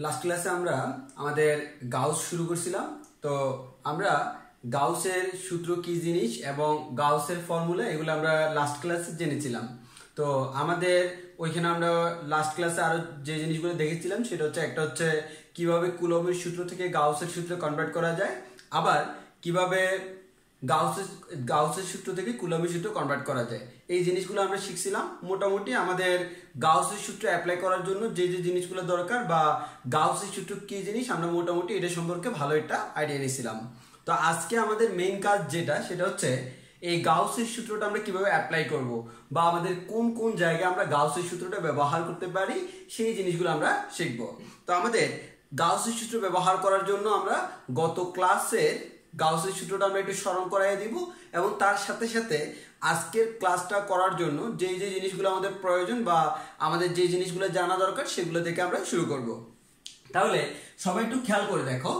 Last ক্লাসে আমরা আমাদের গাউস শুরু করছিলাম। তো আমরা গাউসের সূত্র কি জিনিস এবং গাউসের ফর্মুলা এগুলো আমরা লাস্ট ক্লাসে জেনেছিলাম। তো আমাদের ওইখানে আমরা লাস্ট ক্লাসে আরো যে জিনিসগুলো দেখেছিলাম সেটা হচ্ছে একটা হচ্ছে কিভাবে কুলম্বের সূত্র থেকে গাউসের সূত্রে কনভার্ট করা যায়, আবার কিভাবে গাউসের সূত্র থেকে কুলম্বের সূত্র কনভার্ট করা যায়। এই জিনিসগুলো আমরা শিখছিলাম। মোটামুটি আমাদের গাউসের সূত্র অ্যাপ্লাই করার জন্য যে যে জিনিসগুলো দরকার বা গাউসের সূত্র কি জিনিস আমরা মোটামুটি এটা সম্পর্কে ভালো একটা আইডিয়া নিয়েছিলাম। তো আজকে আমাদের মেইন কাজ সেটা হচ্ছে এই গাউসের সূত্রটা আমরা কিভাবে অ্যাপ্লাই করব বা আমাদের কোন কোন জায়গায় আমরা গাউসের সূত্রটা ব্যবহার করতে পারি সেই জিনিসগুলো আমরা শিখব। তো আমাদের গাউসের সূত্র ব্যবহার করার জন্য আমরা গত ক্লাসের গাউসের সূত্রটা আমরা একটু স্মরণ করাই দিব এবং তার সাথে সাথে আজকের ক্লাসটা করার জন্য যে যে জিনিসগুলো আমাদের প্রয়োজন বা আমাদের যে জিনিসগুলো জানা দরকার সেগুলো থেকে আমরা শুরু করব। তাহলে সবাই একটু খেয়াল করে দেখো,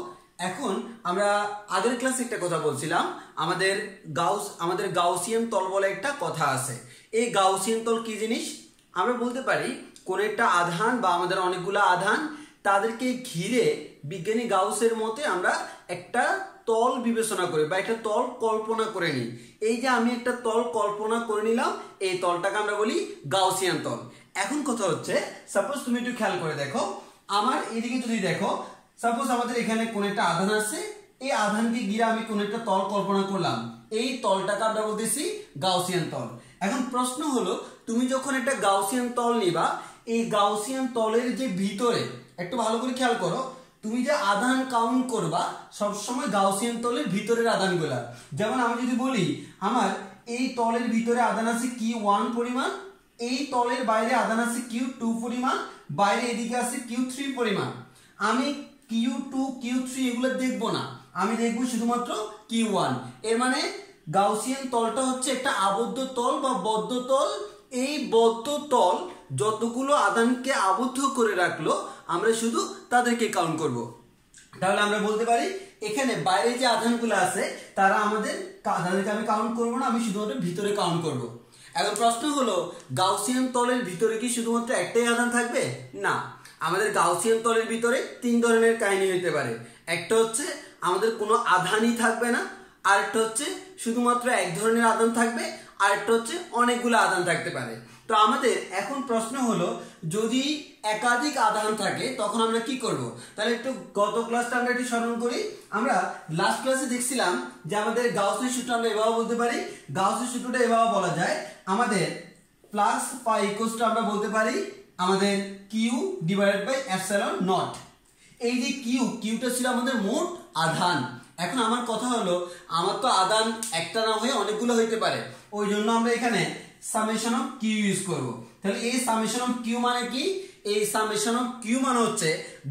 এখন আমরা আগের ক্লাসে একটা কথা বলছিলাম, আমাদের গাউসিয়ান তল বলে একটা কথা আছে। এই গাউসিয়ান তল কি জিনিস? আমরা বলতে পারি কোন একটা আধান বা আমাদের অনেকগুলো আধান তাদেরকে ঘিরে বিজ্ঞানী গাউসের মতে আমরা একটা তল বিবেচনা করি বা একটা তল কল্পনা করে নিই। এই যে আমি একটা তল কল্পনা করে নিলাম, এই তলটাকে আমরা বলি গাউসিয়ান তল। এখন কথা হচ্ছে, সাপোজ তুমি একটু খেয়াল করে দেখো, আমার এদিকে যদি দেখো, সাপোজ আমাদের এখানে কোন একটা আধান আছে, এই আধানকে ঘিরে আমি কোন একটা তল কল্পনা করলাম, এই তলটাকে আমরা বলতেছি গাউসিয়ান তল। এখন প্রশ্ন হলো, তুমি যখন একটা গাউসিয়ান তল নিবা, এই গাউসিয়ান তলের যে ভিতরে একটু ভালো করে খেয়াল করো, তুমি যে আধান কাউন্ট করবা সবসময় গাউসিয়ান তলের ভিতরের আধানগুলা। যেমন আমি যদি বলি আমার এই তলের ভিতরে আধান আছে Q1 পরিমাণ, এই তলের বাইরে আধান আছে Q2 পরিমাণ, বাইরে এদিকে আছে Q3 পরিমাণ। আমি Q2 Q3 এগুলো দেখবো না, আমি দেখবো শুধুমাত্র Q1। এর মানে গাউসিয়ান তলটা হচ্ছে একটা আবদ্ধ তল বা বদ্ধ তল। এই বদ্ধ তল যতগুলো আধানকে আবদ্ধ করে রাখলো আমরা শুধু তাদেরকে কাউন্ট করব। তাহলে আমরা বলতে পারি এখানে বাইরে যে আধানগুলো আছে তাদেরকে আমি কাউন্ট করবো না, আমি শুধুমাত্র ভিতরে কাউন্ট করব। এখন প্রশ্ন হলো, গাউসিয়ান তলের ভিতরে কি শুধুমাত্র একটাই আধান থাকবে? না, আমাদের গাউসিয়ান তলের ভিতরে তিন ধরনের কাহিনী হতে পারে। একটা হচ্ছে আমাদের কোনো আধানই থাকবে না, আরেকটা হচ্ছে শুধুমাত্র এক ধরনের আধান থাকবে, আরেকটা হচ্ছে অনেকগুলো আধান থাকতে পারে। তো আমাদের এখন প্রশ্ন হলো, যদি একাধিক আধান থাকে তখন আমরা কি করব? তাহলে একটু গত ক্লাসটা আমরা একটু স্মরণ করি। আমরা লাস্ট ক্লাসে দেখছিলাম যে আমাদের গাউসের সূত্র আমরা এভাবে বলতে পারি, গাউসের সূত্রটা এভাবে বলা যায়, আমাদের প্লাস পাই ইকুয়ালস টু আমরা বলতে পারি আমাদের Q divided by epsilon naught. এই যে কিউটা ছিল আমাদের মোট আধান। এখন আমার কথা হলো, আমার তো আধান একটা না হয়ে অনেকগুলো হইতে পারে, ওই জন্য আমরা এখানে সামেশন অফ কিউ ইউজ করব। তাহলে এই সামেশন অফ কিউ মানে কি? এই সামেশন অফ কিউ মানে হচ্ছে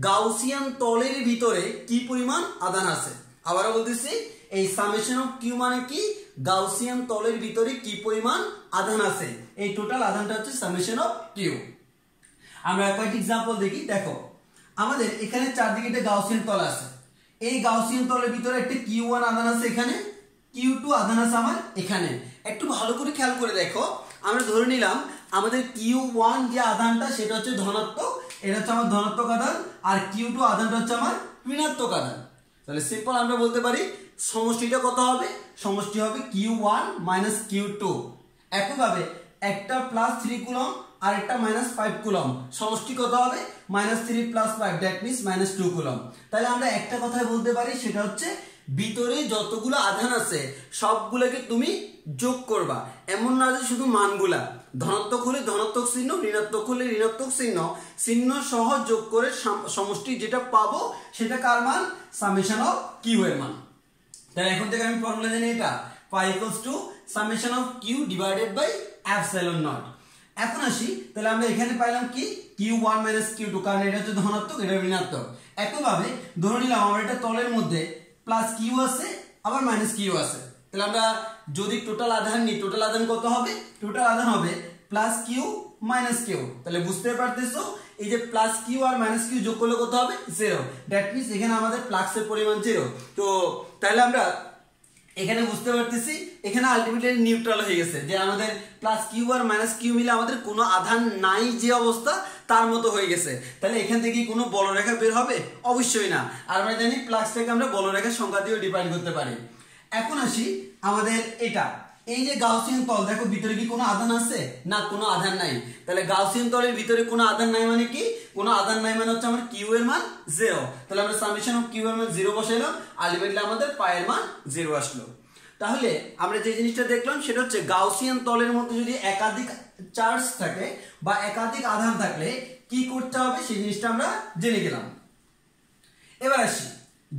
গাউসিয়ান তলের ভিতরে কি পরিমাণ আধান আছে। আবারও বলতেছি, এই সামেশন অফ কিউ মানে কি? গাউসিয়ান তলের ভিতরে কি পরিমাণ আধান আছে, এই টোটাল আধানটা হচ্ছে সামেশন অফ কিউ। আমরা কয়েকটি एग्जांपल দেখি। দেখো, আমাদের এখানে চারদিকে একটা গাউসিয়ান তল আছে, এই গাউসিয়ান তলের ভিতরে একটা Q1 আধান আছে, এখানে Q2 আধান আছে আমার এখানে। একটু ভালো করে খেয়াল করে দেখো, আমরা ধরে নিলাম আমাদের Q1 যে আধানটা সেটা হচ্ছে ধনাত্মক, এটা হচ্ছে আমার ধনাত্মক আধান, আর Q2 আধানটা হচ্ছে আমার ঋণাত্মক আধান। তাহলে সিম্পল আমরা বলতে পারি সমষ্টিটা কত হবে? সমষ্টি হবে Q1 - Q2। একইভাবে একটা +3 কুলম্ব আর একটা -5 কুলম্ব, সমষ্টি কত হবে? -3 + 5 দ্যাট মিন্স -2 কুলম্ব। তাহলে আমরা একটা কথাই বলতে পারি, সেটা হচ্ছে ভিতরে যতগুলো আধান আছে সবগুলোকে তুমি যোগ করবা। এমন না যে শুধু মানগুলা, ধনাত্মক হলে ধনাত্মক চিহ্ন, ঋণাত্মক হলে ঋণাত্মক চিহ্ন সহ যোগ করে সমষ্টি যেটা পাবো সেটা কার মান? সামেশন অফ কিউ এর মান। তাহলে এখন থেকে আমি ফর্মুলা জানি, এটা pi equals to summation of Q divided by epsilon naught. এখন আসি, তাহলে আমরা এখানে পাইলাম কি? Q1 - Q2, কারণ এটা হচ্ছে ধনাত্মক, এটা ঋণাত্মক। একইভাবে ধরে নিলাম আমার এটা তলের মধ্যে প্লাস কিউ আছে আবার মাইনাস কিউ আছে। তাহলে আমরা যদি টোটাল আধান নিই, টোটাল আধান কত হবে? টোটাল আধান হবে প্লাস কিউ মাইনাস কিউ। তাহলে বুঝতে পারতেছো এই যে plus Q R minus Q যোগ করলে কত হবে? 0। দ্যাট মিন্স এখানে আমাদের ফ্লাক্সের পরিমাণ 0। তো তাহলে আমরা এখানে বুঝতে পারতেছি এখানে আলটিমেটলি নিউট্রাল হয়ে গেছে, যে আমাদের plus Q R minus Q মিলে আমাদের কোনো আধান নাই যে অবস্থা তার মতো হয়ে গেছে। তাহলে এখান থেকে কোনো বলরেখা বের হবে? অবশ্যই না। আর আমরা জানি প্লাক্সটাকে আমরা বলরেখার সংখ্যা দিয়েও ডিফাইন করতে পারি। এখন আসি আমাদের এটা, এই যে গাউসিয়ান তল, দেখো ভিতরে কি কোনো আধান আছে? না, কোনো আধান নাই। তাহলে গাউসিয়ান তলের ভিতরে কোনো আধান নাই মানে কি? কোনো আধান নাই মানে হচ্ছে আমার কিউ এর মান 0। তাহলে আমরা সামেশন অফ কিউ এর মান 0 বসাইলাম, আলটিমেটলি আমাদের পায়ের মান 0 আসলো। তাহলে আমরা যে জিনিসটা দেখলাম সেটা হচ্ছে গাউসিয়ান তলের মধ্যে যদি একাধিক চার্জ থাকে বা একাধিক আধান থাকলে কি করতে হবে সেই জিনিসটা আমরা জেনে গেলাম। এবার আসি,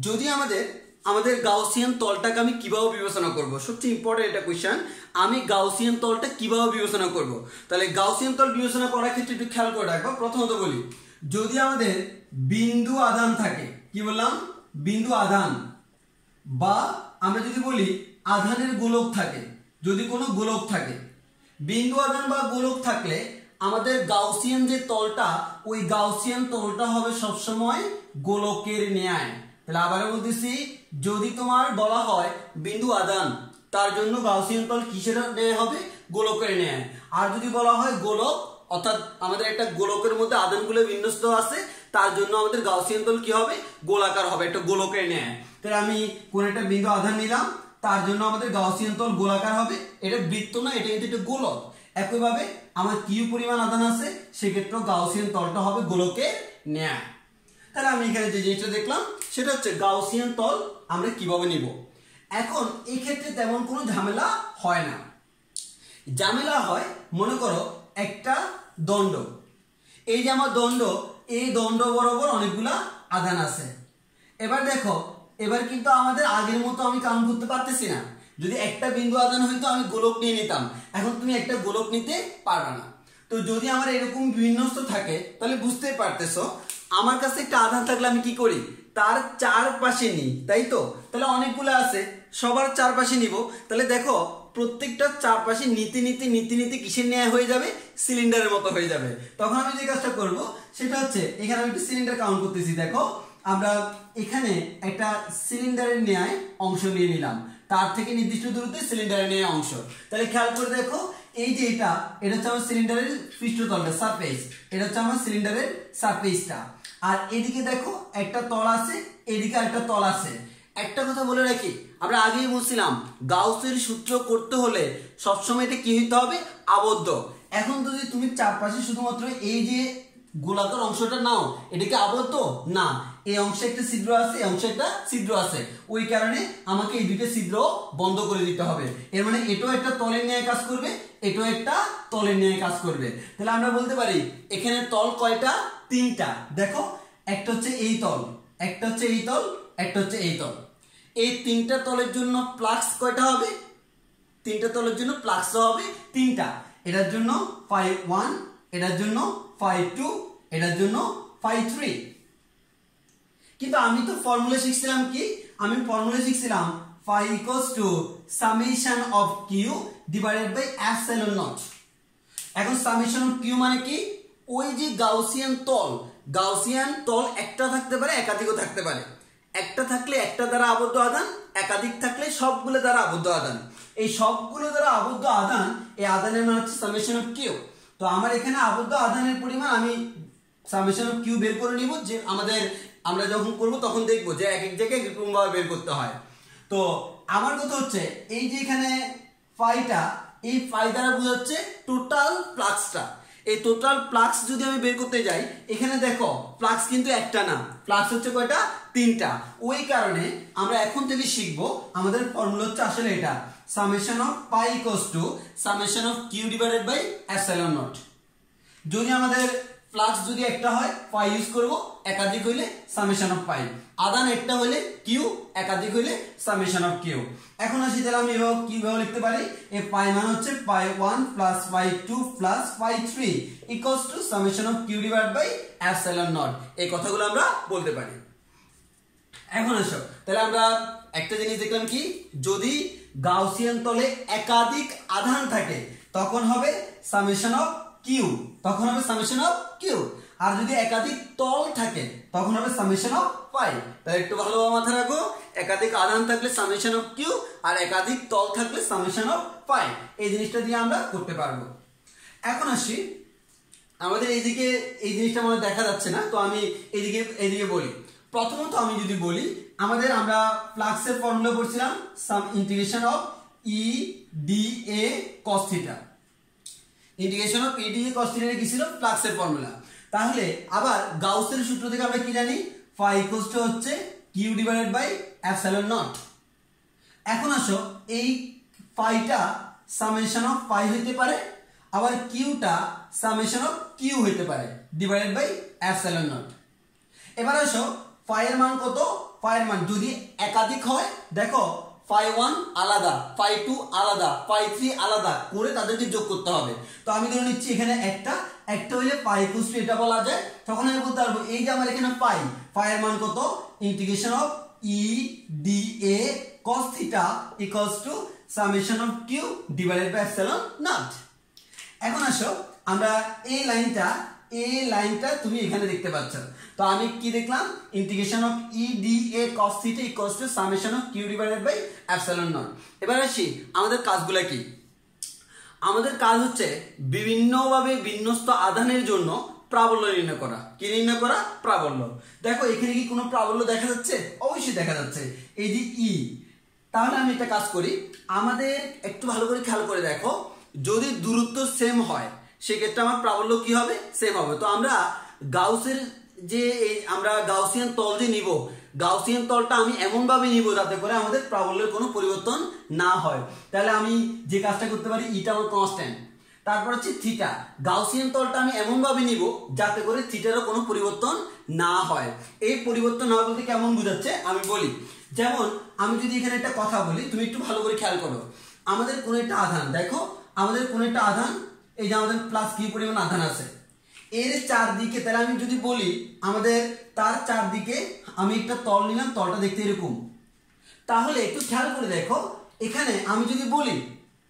যদি আমাদের গাউসিয়ান তলটাকে আমি কিভাবে বিবেচনা করব, সবচেয়ে ইম্পর্টেন্ট একটা কোশ্চেন, আমি গাউসিয়ান তলটা কিভাবে বিবেচনা করব। তাহলে গাউসিয়ান তল বিবেচনা করার ক্ষেত্রে একটু খেয়াল করে রাখবো। প্রথমত বলি, যদি আমাদের বিন্দু আধান থাকে, কি বললাম? বিন্দু আধান, বা আমরা যদি বলি আধানের গোলক থাকে, যদি কোনো গোলক থাকে, বিন্দু আধান বা গোলক থাকলে আমাদের গাউসিয়ান যে তলটা, ওই গাউসিয়ান তলটা হবে সবসময় গোলকের ন্যায়। তাহলে আবারও বলতেছি, যদি তোমার বলা হয় বিন্দু আধান, তার জন্য গাউসিয়ান তল কিসের ন্যায় হবে? গোলকের ন্যায়। আর যদি বলা হয় গোলক, অর্থাৎ আমাদের একটা গোলকের মধ্যে আধানগুলো বিন্যস্ত আছে, তার জন্য আমাদের গাউসিয়ান তল কি হবে? গোলাকার হবে, একটা গোলকের ন্যায়। তাহলে আমি কোন একটা বিন্দু আধান নিলাম, তার জন্য আমাদের গাউসিয়ান তল গোলাকার হবে। এটা বৃত্ত না, এটা কিন্তু একটা গোলক। একইভাবে আমার কিউ পরিমাণ আধান আছে, সেক্ষেত্রে গাউসিয়ান তলটা হবে গোলকের ন্যায়। তাহলে আমি এখানে যে জিনিসটা দেখলাম সেটা হচ্ছে গাউসিয়ান তল আমরা কিভাবে নিব। এখন এই ক্ষেত্রে তেমন কোনো ঝামেলা হয় না। ঝামেলা হয়, মনে করো একটা দণ্ড, এই যে আমার দণ্ড, এই দণ্ড বরাবর অনেকগুলা আধান আছে। এবার দেখো, এবার কিন্তু আমাদের আগের মতো আমি কাউন্ট করতে পারতেছি না। যদি একটা বিন্দু আধান হইতো আমি গোলক নিয়ে নিতাম, এখন তুমি একটা গোলক নিতে পারবে না। তো যদি আমার এরকম বিন্যস্ত থাকে, তাহলে বুঝতেই পারতেছো আমার কাছে একটা আধান থাকলে আমি কি করি? তার চারপাশে নিই, তাই তো? তাহলে অনেকগুলো আছে, সবার চারপাশে নিব। তাহলে দেখো প্রত্যেকটা চারপাশে নিতে নিতে নিতে নিতে কিসের ন্যায় হয়ে যাবে? সিলিন্ডারের মতো হয়ে যাবে। তখন আমি যে কাজটা করব সেটা হচ্ছে, এখানে আমি একটা সিলিন্ডার কাউন্ট করতেছি। দেখো আমরা এখানে একটা সিলিন্ডারের ন্যায় অংশ নিয়ে নিলাম, তার থেকে নির্দিষ্ট দূরত্বে সিলিন্ডারের ন্যায় অংশ। তাহলে খেয়াল করে দেখো, এই যে এটা হচ্ছে আমার সিলিন্ডারের পৃষ্ঠতলটা, সারফেস। এটা হচ্ছে আমার সিলিন্ডারের সারফেসটা। আর এদিকে দেখো একটা তল আছে, এদিকে একটা তল আছে। একটা কথা বলে রাখি, আমরা আগেই বলছিলাম গাউসের সূত্র করতে হলে সবসময় এটা কি হইতে হবে? আবদ্ধ। এখন যদি তুমি চারপাশে শুধুমাত্র এই যে গোলাকার অংশটা নাও, এটা কি আবদ্ধ? না, এই অংশে একটা ছিদ্র আছে, এই অংশে একটা ছিদ্র আছে। ওই কারণে আমাকে এই দুটো ছিদ্র বন্ধ করে দিতে হবে। এর মানে এটাও একটা তলের ন্যায় কাজ করবে, এটাও একটা তলের ন্যায় কাজ করবে। তাহলে আমরা বলতে পারি এখানে তল কয়টা? 3টা। দেখো, একটা হচ্ছে এই তল, একটা হচ্ছে এই তল, একটা হচ্ছে এই তল। এই 3টা তলের জন্য প্লাক্স কয়টা হবে? 3টা তলের জন্য প্লাক্স হবে 3টা। এটার জন্য phi 1, এটার জন্য phi 2, এটার জন্য phi 3। কিন্তু আমি তো ফর্মুলা শিখছিলাম কি? আমি formula শিখছিলাম phi equals to summation of q divided by epsilon naught। এখন সামেশন অফ কিউ মানে কি? ওই যে গাউসিয়ান তল একটা থাকতে পারে, একাধিকও থাকতে পারে। একটা থাকলে একটা দ্বারা আবদ্ধ আধান, একাধিক থাকলে সবগুলো দ্বারা আবদ্ধ আধান। এই সবগুলো দ্বারা আবদ্ধ আধান, এই আধানের মান হচ্ছে সামেশন অফ কিউ। তো আমার এখানে আবদ্ধ আধানের পরিমাণ আমি সামেশন অফ কিউ বের করে নিব, যে আমরা যখন করব তখন দেখব যে এক এক জায়গায় এরকম ভাবে বের করতে হয়। তো আমার কথা হচ্ছে এই যে এখানে ফাইটা, এই ফাই দ্বারা বোঝাচ্ছে টোটাল ফ্লাক্সটা। এই টোটাল ফ্লাক্স যদি আমি বের করতে যাই, এখানে দেখো ফ্লাক্স কিন্তু একটা না, ফ্লাক্স হচ্ছে কয়টা? 3টা। ওই কারণে আমরা এখন থেকে শিখবো, আমাদের ফর্মুলা হচ্ছে আসলে এটা, summation of pi equals to summation of Q divided by epsilon naught. যদি আমাদের ফ্লাক্স যদি একটা হয় পাই ইউজ করব, একাধিক হইলে সামেশন অফ পাই। আধান একটা হইলে কিউ, একাধিক হইলে সামেশন অফ কিউ। এখন আসি তাহলে আমি এভাবে কিভাবে লিখতে পারি? এই পাই মান হচ্ছে pi 1 plus pi 2 plus pi 3 equals to summation of Q divided by epsilon naught. এই কথাগুলো আমরা বলতে পারি। এখন আসো তাহলে আমরা একটা জিনিস দেখলাম কি, যদি গাউসিয়ান তলে একাধিক আধান থাকে তখন হবে সামেশন অফ কিউ, তখন হবে সামেশন অফ কিউ। আর যদি একাধিক তল থাকে তখন হবে সামেশন অফ পাই। তাহলে একটু ভালোভাবে মাথায় রাখো, একাধিক আধান থাকলে সামেশন অফ কিউ, আর একাধিক তল থাকলে সামেশন অফ পাই। এই জিনিসটা দিয়ে আমরা করতে পারবো। এখন আসি আমাদের এইদিকে, এই জিনিসটা মনে দেখা যাচ্ছে না, তো আমি এইদিকে বলি। প্রথমত আমি যদি বলি, আমরা ফ্লাক্সের ফর্মুলা পড়ছিলাম sum integration of E D A cos theta. Integration of E D A cos theta কি ছিল? ফ্লাক্সের ফর্মুলা। তাহলে আবার গাউসের সূত্র থেকে আমরা কি জানি? ফাই ইকুয়ালস টু হচ্ছে Q divided by epsilon naught. এখন আসো, এই ফাইটা সামেশন অফ পাই হইতে পারে, আবার কিউটা সামেশন অফ কিউ হইতে পারে ডিভাইডেড বাই এপসাইলন নট। এবার আসো, ফাই এর মান কত? ফাই এর মান যদি একাধিক হয়, দেখো ফাই 1 আলাদা, ফাই 2 আলাদা, ফাই 3 আলাদা করে তাদেরকে যোগ করতে হবে। তো আমি ধরে নিচ্ছি এখানে একটা হইলে পাই ইকুয়ালস টু এটা বলা যায়। তখন আমি বলতে পারবো এই যে আমার এখানে ফাই এর মান কত? Integration of E D A cos theta equals to summation of Q divided by epsilon naught. এখন আসো, আমরা এই লাইনটা তুমি এখানে দেখতে পাচ্ছ। তো আমি কি দেখলাম? Integration of E D A cos theta equals to summation of Q divided by epsilon naught. এবার আসি আমাদের কাজগুলো কি। আমাদের কাজ হচ্ছে বিভিন্নভাবে বিন্যস্ত আধানের জন্য প্রাবল্য নির্ণয় করা। কি নির্ণয় করা? প্রাবল্য। দেখো এখানে কি কোনো প্রাবল্য দেখা যাচ্ছে? অবশ্যই দেখা যাচ্ছে, এই যে ই। তাহলে আমি একটা কাজ করি, আমাদের একটু ভালো করে খেয়াল করে দেখো, যদি দূরত্ব সেম হয় সেক্ষেত্রে আমার প্রাবল্য কি হবে? সেম হবে। তো আমরা গাউসের যে আমরা গাউসিয়ান তল যে নিব, গাউসিয়ান তলটা আমি এমন ভাবে নিব যাতে করে আমাদের প্রাবল্যের কোনো পরিবর্তন না হয়। তাহলে আমি যে কাজটা করতে পারি, ইটা আমার কনস্ট্যান্ট, তারপর হচ্ছে থিটা। গাউসিয়ান তলটা আমি এমন ভাবে নিব যাতে করে থিটারও কোনো পরিবর্তন না হয়। এই পরিবর্তন না বলতে কেমন বোঝাচ্ছে আমি বলি। যেমন আমি যদি এখানে একটা কথা বলি, তুমি একটু ভালো করে খেয়াল করো। আমাদের কোন একটা আধান, দেখো আমাদের কোন একটা আধান, এই যে আমাদের প্লাস কি পরিমাণ আধান আছে এর চারদিকে। তাহলে আমি যদি বলি আমাদের তার চারদিকে আমি একটা তল নিলাম, তলটা দেখতে এরকম। তাহলে একটু খেয়াল করে দেখো, এখানে আমি যদি বলি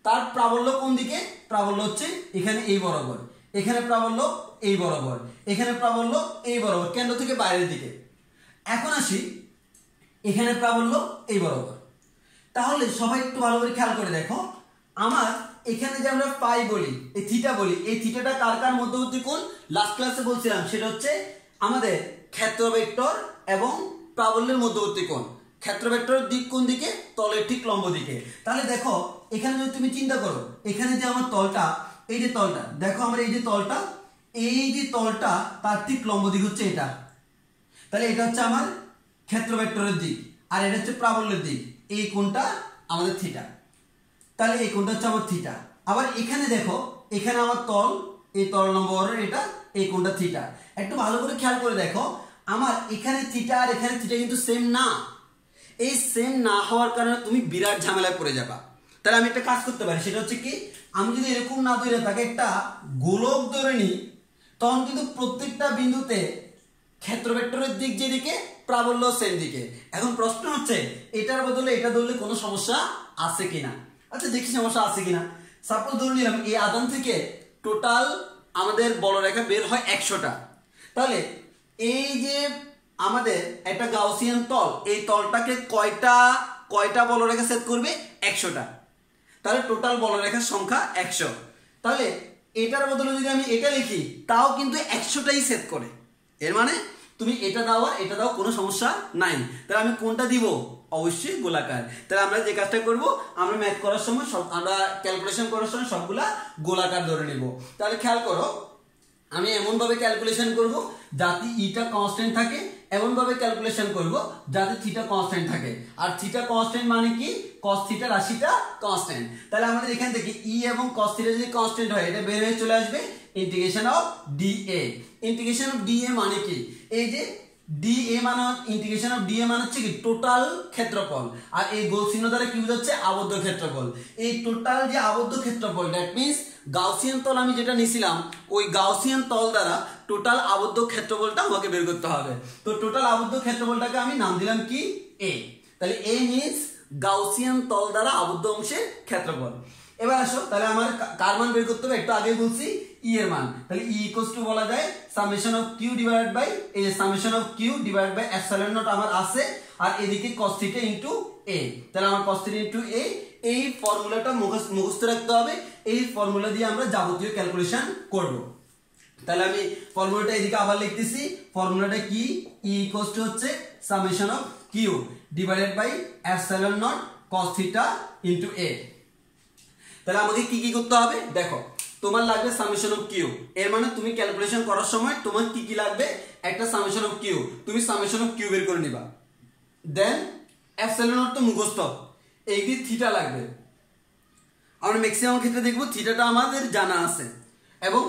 তার প্রাবল্য কোন দিকে? প্রাবল্য হচ্ছে এখানে এই বরাবর, এখানে প্রাবল্য এই বরাবর, এখানে প্রাবল্য এই বরাবর, কেন্দ্র থেকে বাইরের দিকে। এখন আসি, এখানে প্রাবল্য এই বরাবর। তাহলে সবাই একটু ভালো করে খেয়াল করে দেখো, আমার এখানে যে আমরা পাই বলি, এই থিটা বলি, এই থিটাটা কার কার মধ্যবর্তী কোণ? লাস্ট ক্লাসে বলছিলাম, সেটা হচ্ছে আমাদের ক্ষেত্র ভেক্টর এবং প্রাবল্যের মধ্যবর্তী কোণ। ক্ষেত্র ভেক্টরের দিক কোন দিকে? তলের ঠিক লম্ব দিকে। তাহলে দেখো এখানে যদি তুমি চিন্তা করো, এখানে যে আমার তলটা, এই যে তলটা, দেখো আমরা এই যে তলটা তার ঠিক লম্ব দিক হচ্ছে এটা। তাহলে এটা হচ্ছে আমার ক্ষেত্র ভেক্টরের দিক, আর এটা হচ্ছে প্রাবল্যের দিক। এই কোণটা আমাদের থিটা। তাহলে এই কোণটা হচ্ছে আমার থিটা। আবার এখানে দেখো, এখানে আমার তল, এই তল নম্বর এটা, এই কোণটা থিটা। একটু ভালো করে খেয়াল করে দেখো, আমার এখানে থিটা আর এখানে থিটা কিন্তু সেম না। এই সেম না হওয়ার কারণে তুমি বিরাট ঝামেলায় পড়ে যাবা। তাহলে আমি একটা কাজ করতে পারি, সেটা হচ্ছে কি, আমি যদি এরকম না ধরে তাকে একটা গোলক ধরে নিই, তখন কিন্তু প্রত্যেকটা বিন্দুতে ক্ষেত্র ভেক্টরের দিক যেদিকে, প্রাবল্য সেম দিকে। এখন প্রশ্ন হচ্ছে এটার বদলে এটা ধরলে কোনো সমস্যা আছে কিনা। আচ্ছা দেখি সমস্যা আছে কিনা। সাপোজ ধরে নিলাম এই আধান থেকে টোটাল আমাদের বলরেখা বের হয় 100টা। তাহলে এই যে আমাদের একটা গাউসিয়ান তল, এই তলটাকে কয়টা বলরেখা সেট করবে? 100টা। তাহলে টোটাল বলরেখার সংখ্যা 100। তাহলে এটার বদলে যদি আমি এটা লিখি, তাও কিন্তু 100টাই সেট করে। এর মানে তুমি এটা দাও আর এটা দাও, কোনো সমস্যা নাই। তাহলে আমি কোনটা দিব? অবশ্যই গোলাকার। তাহলে আমরা যে কাজটা করব, আমরা ম্যাথ করার সময় আমরা ক্যালকুলেশন করার সময় সবগুলা গোলাকার ধরে নেব। তাহলে খেয়াল করো, আমি এমন ভাবে ক্যালকুলেশন করব যাতে ইটা কনস্ট্যান্ট থাকে, এমন ভাবে ক্যালকুলেশন করব যাতে থিটা কনস্ট্যান্ট থাকে। আর থিটা কনস্ট্যান্ট মানে কি? cos থিটা রাশিটা কনস্ট্যান্ট। তাহলে আমাদের এখান থেকে ই এবং cos থিটা যদি কনস্ট্যান্ট হয়, এটা বের হয়ে চলে আসবে integration of DA. Integration of DA মানে কি? এই যে ডিএ মানে, ইন্টিগ্রেশন অফ ডিএ মানে হচ্ছে কি টোটাল ক্ষেত্রফল, আর এই গোল চিহ্ন দ্বারা কি বোঝাচ্ছে? আবদ্ধ ক্ষেত্রফল। এই টোটাল যে আবদ্ধ ক্ষেত্রফল, দ্যাট মিন্স গাউসিয়ান তল আমি যেটা নিছিলাম, ওই গাউসিয়ান তল দ্বারা টোটাল আবদ্ধ ক্ষেত্রফলটা আমাকে বের করতে হবে। তো টোটাল আবদ্ধ ক্ষেত্রফলটাকে আমি নাম দিলাম কি? এ। তাহলে এ মিন্স গাউসিয়ান তল দ্বারা আবদ্ধ অংশের ক্ষেত্রফল। এবার আসো, তাহলে আমার কার মান বের করতে হবে? একটু আগে বলছি ই এর মান, তাহলে ই ইকুয়ালস টু বলা যায় summation of Q divided by এই যে summation of Q divided by epsilon naught আমার আছে, আর এদিকে cos থিটা ইনটু a, তাহলে আমার cos থিটা ইনটু a, এই ফর্মুলাটা মুখস্থ রাখতে হবে। এই ফর্মুলা দিয়ে আমরা যাবতীয় ক্যালকুলেশন করব। তাহলে আমি ফর্মুলাটা এদিকে আবার লিখতেছি, ফর্মুলাটা কি, ই ইকুয়ালস টু হচ্ছে summation of Q divided by epsilon naught cos theta into a। তাহলে আমাকে কি কি করতে হবে দেখো, তোমার লাগবে সামেশন অফ কিউ, এর মানে তুমি ক্যালকুলেশন করার সময় তোমার কি কি লাগবে, একটা সামেশন অফ কিউ, তুমি সামেশন অফ কিউ বের করে নিবা। দেন এপসাইলন নট তো মুখস্থ, এই কি থিটা লাগবে, আমরা ম্যাক্সিমাম ক্ষেত্রে দেখবো থিটাটা আমাদের জানা আছে, এবং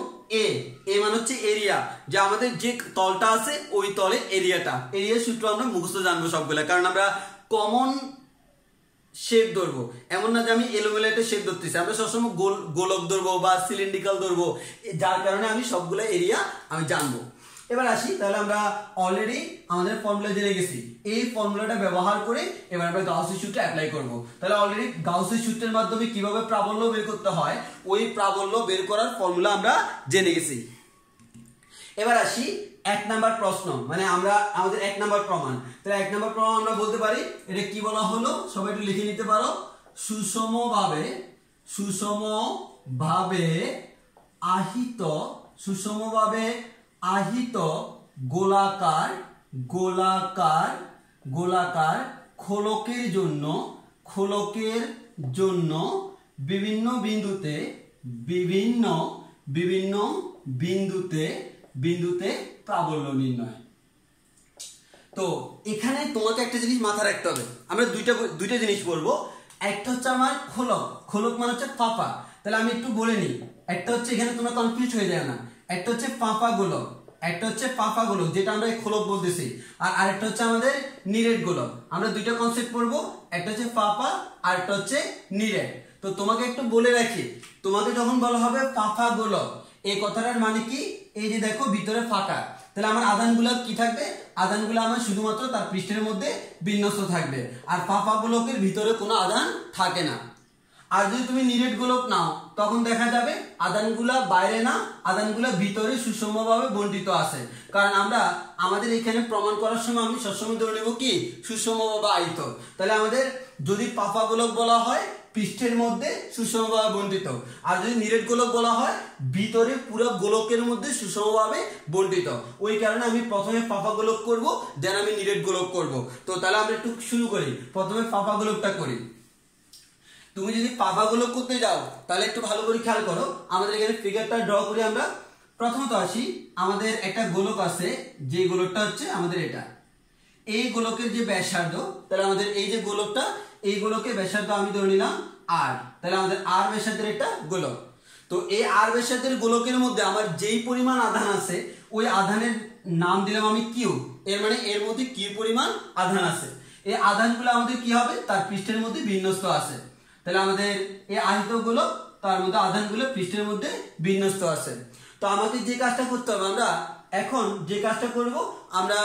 এ মানে হচ্ছে এরিয়া, যে আমাদের যে তলটা আছে ওই তলে এরিয়ার সূত্র আমরা মুখস্থ জানবো সবগুলা, কারণ আমরা কমন শেপ ধরবো, এমন না যে আমি এলোমেলো একটা শেপ ধরতেছি, আমরা সবসময় গোলক ধরবো বা সিলিন্ড্রিক্যাল ধরবো, যার কারণে আমি সবগুলো এরিয়া আমি জানবো। এবার আসি, তাহলে আমরা অলরেডি আমাদের ফর্মুলা জেনে গেছি, এই ফর্মুলাটা ব্যবহার করে এবার আমরা গাউসের সূত্র অ্যাপ্লাই করব। তাহলে অলরেডি গাউসের সূত্রের মাধ্যমে কিভাবে প্রাবল্য বের করতে হয়, ওই প্রাবল্য বের করার ফর্মুলা আমরা জেনে গেছি। এবার আসি 1 নাম্বার প্রশ্ন, মানে আমরা আমাদের 1 নাম্বার প্রমাণ। তাহলে 1 নাম্বার প্রমাণ আমরা বলতে পারি, এটা কি বলা হলো সবাই একটু লিখে নিতে পারো, সুষমভাবে আহিত গোলাকার খোলকের জন্য বিভিন্ন বিন্দুতে প্রাবল্য নির্ণয়। তো এখানে তোমাকে একটা জিনিস মাথায় রাখতে হবে, আমরা দুইটা জিনিস বলবো। একটা হচ্ছে আমার খোলক মানে হচ্ছে ফাঁপা, তাহলে আমি একটু বলে নিই, একটা হচ্ছে এখানে তোমরা কনফিউজ হয়ে যায় না, একটা হচ্ছে ফাঁপা গোলক যেটা আমরা খোলক বলতেছি, আর আরেকটা হচ্ছে আমাদের নিরেট গোলক। আমরা দুইটা কনসেপ্ট পড়বো, একটা হচ্ছে ফাঁপা আর একটা হচ্ছে নিরেট। তো তোমাকে একটু বলে রাখি, তোমাকে যখন বলা হবে ফাঁপা গোলক, এই কথাটার মানে কি, এই যে দেখো ভিতরে ফাঁকা, তাহলে আমার আধানগুলো কি থাকবে, আধানগুলো আমার শুধুমাত্র তার পৃষ্ঠের মধ্যে বিন্যস্ত থাকবে, আর ফাঁপা গোলকের ভিতরে কোনো আধান থাকে না। আর যদি তুমি নিরেট গোলক নাও, তখন দেখা যাবে আধানগুলা বাইরে না, আধানগুলা ভিতরে সুষমভাবে বণ্টিত আছে। কারণ আমরা আমাদের এখানে প্রমাণ করার সময় আমি সবসময় ধরে নেব কি, সুষমভাবে আহিত। তাহলে আমাদের যদি ফাঁপা গোলক বলা হয় পৃষ্ঠের মধ্যে সুষমভাবে বণ্টিত, আর যদি নিরেট গোলক বলা হয় ভিতরে পুরো গোলকের মধ্যে সুষমভাবে বণ্টিত। ওই কারণে আমি প্রথমে ফাঁপা গোলক করব, দেন আমি নিরেট গোলক করব। তো তাহলে আমরা একটু শুরু করি, প্রথমে ফাঁপা গোলকটা করি। তুমি যদি ফাঁপা গোলক করতে যাও তাহলে একটু ভালো করে খেয়াল করো, আমাদের এখানে ফিগারটা ড্র করি আমরা। প্রথমত আসি, আমাদের একটা গোলক আছে, যে গোলকটা হচ্ছে আমাদের এটা, এই গোলকের যে ব্যাসার্ধ, তাহলে আমাদের এই যে গোলকটা, এই গোলকের ব্যাসার্ধ আমি ধরে নিলাম আর, তাহলে আমাদের আর ব্যাসার্ধের একটা গোলক। তো এই আর ব্যাসার্ধের গোলকের মধ্যে আমার যেই পরিমাণ আধান আছে, ওই আধানের নাম দিলাম আমি কিউ, এর মানে এর মধ্যে কি পরিমাণ আধান আছে, এই আধানগুলো আমাদের কি হবে, তার পৃষ্ঠের মধ্যে বিন্যস্ত আছে। তাহলে আমাদের এই আহিত গোলক, তার মধ্যে আধানগুলো পৃষ্ঠের মধ্যে বিন্যস্ত আছে। তো আমাদের যে কাজটা করতে হবে, আমরা এখন যে কাজটা করব, আমরা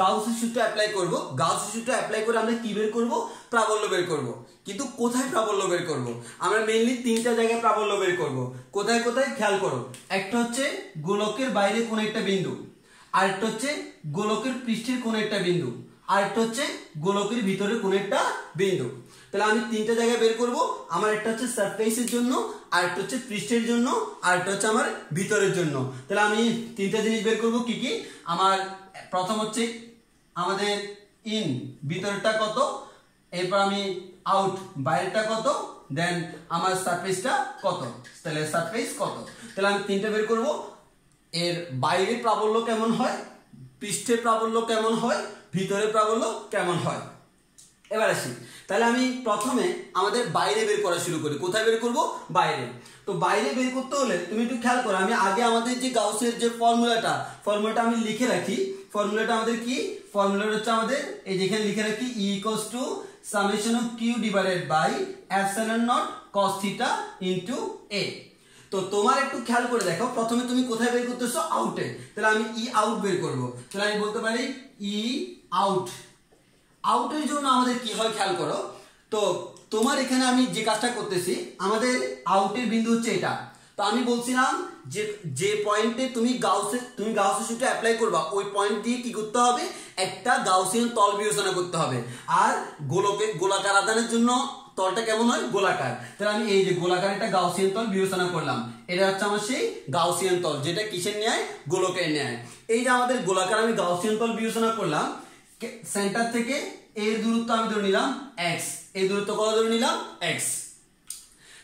গাউসের সূত্র অ্যাপ্লাই করব। গাউসের সূত্র অ্যাপ্লাই করে আমরা কি বের করব, প্রাবল্য বের করব। কিন্তু কোথায় প্রাবল্য বের করব, আমরা মেইনলি 3টা জায়গায় প্রাবল্য বের করব। কোথায় কোথায় খেয়াল করো, একটা হচ্ছে গোলকের বাইরে কোন একটা বিন্দু, আরেকটা হচ্ছে গোলকের পৃষ্ঠের কোন একটা বিন্দু, আরেকটা হচ্ছে গোলকের ভিতরে কোন একটা বিন্দু। তাহলে আমি 3টা জায়গায় বের করব, আমার একটা হচ্ছে সারফেসের জন্য, আরেকটা হচ্ছে পৃষ্ঠের জন্য, আরেকটা হচ্ছে আমার ভিতরের জন্য। তাহলে আমি 3টা জিনিস বের করব কি কি, আমার প্রথম হচ্ছে আমাদের ইন ভিতরটা কত, এরপর আমি আউট বাইরেটা কত, দেন আমার সারফেসটা কত, তাহলে সারফেস কত। তাহলে আমি 3টা বের করব, এর বাইরে প্রাবল্য কেমন হয়, পৃষ্ঠের প্রাবল্য কেমন হয়, ভিতরের প্রাবল্য কেমন হয়। এবার আসি, তাহলে আমি প্রথমে আমাদের বাইরে বের করা শুরু করি। কোথায় বের করব, বাইরে। তো বাইরে বের করতে হলে তুমি একটু খেয়াল করো, আমি আগে আমাদের যে গাউসের যে ফর্মুলাটা আমি লিখে রাখি। ফর্মুলাটা আমাদের কি, ফর্মুলাটা হচ্ছে আমাদের এই যেখানে লিখে রাখি, E equals to summation of Q divided by epsilon naught cos theta into a। তো তোমার একটু খেয়াল করে দেখো, প্রথমে তুমি কোথায় বের করতেছো, আউটে। তাহলে আমি ই আউট বের করব। তাহলে আমি বলতে পারি ই আউট। আউটের জন্য আমাদের কি হয় খেয়াল করো, তো তোমার এখানে আমি যে কাজটা করতেছি, আমাদের আউটের বিন্দু হচ্ছে এটা। তো আমি বলছিলাম যে যে পয়েন্টে তুমি গাউসের সূত্র অ্যাপ্লাই করবা ওই পয়েন্ট দিয়ে কি করতে হবে, একটা গাউসিয়ান তল বিবেচনা করতে হবে। আর গোলাকার আধানের জন্য তলটা কেমন হয়, গোলাকার। তাহলে আমি এই যে গোলাকার একটা গাউসিয়ান তল বিবেচনা করলাম, এটা হচ্ছে আমার সেই গাউসিয়ান তল, যেটা কিসের ন্যায়, গোলকের ন্যায়। এই যে আমাদের গোলাকার আমি গাউসিয়ান তল বিবেচনা করলাম, সেন্টার থেকে এর দূরত্ব আমি ধরে নিলাম x, এই দূরত্ব কত ধরে নিলাম x।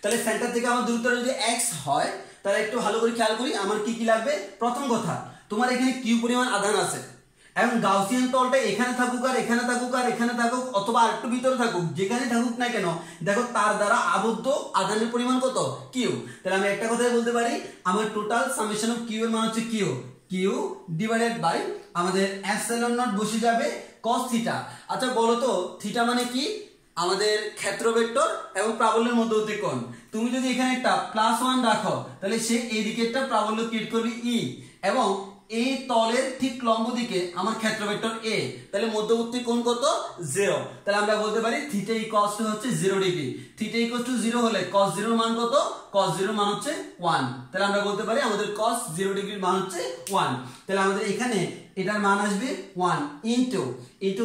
তাহলে সেন্টার থেকে আমার দূরত্বটা যদি x হয়, তাহলে একটু ভালো করে খেয়াল করি আমার কি কি লাগবে। প্রথম কথা, তোমার এখানে কিউ পরিমাণ আধান আছে, এবং গাউসিয়ান তলটা এখানে থাকুক আর এখানে থাকুক আর এখানে থাকুক অথবা আরেকটু ভিতরে থাকুক, যেখানে থাকুক না কেন, দেখো তার দ্বারা আবদ্ধ আধানের পরিমাণ কত, কিউ। তাহলে আমি একটা কথাই বলতে পারি, আমার টোটাল সামেশন অফ কিউ এর মান হচ্ছে কিউ ডিভাইডেড বাই আমাদের এপসাইলন নট বসে যাবে cos থিটা। আচ্ছা বলো তো থিটা মানে কি, আমাদের ক্ষেত্র ভেক্টর এবং প্রাবল্যের মধ্যবর্তী কোণ। তুমি যদি এখানে একটা +1 রাখো, তাহলে সে এই দিকেরটা প্রাবল্য ক্রিয়েট করবে ই, এবং এই তলের ঠিক লম্ব দিকে আমার ক্ষেত্র ভেক্টর এ, তাহলে মধ্যবর্তী কোণ কত, 0। তাহলে আমরা বলতে পারি থিটা ইকুয়ালস টু হচ্ছে 0 ডিগ্রি। থিটা ইকুয়ালস টু 0 হলে cos 0 এর মান কত, cos 0 এর মান হচ্ছে 1। তাহলে আমরা বলতে পারি আমাদের cos 0 ডিগ্রির মান হচ্ছে 1। তাহলে আমাদের এখানে এটার মান আসবে 1 ইনটু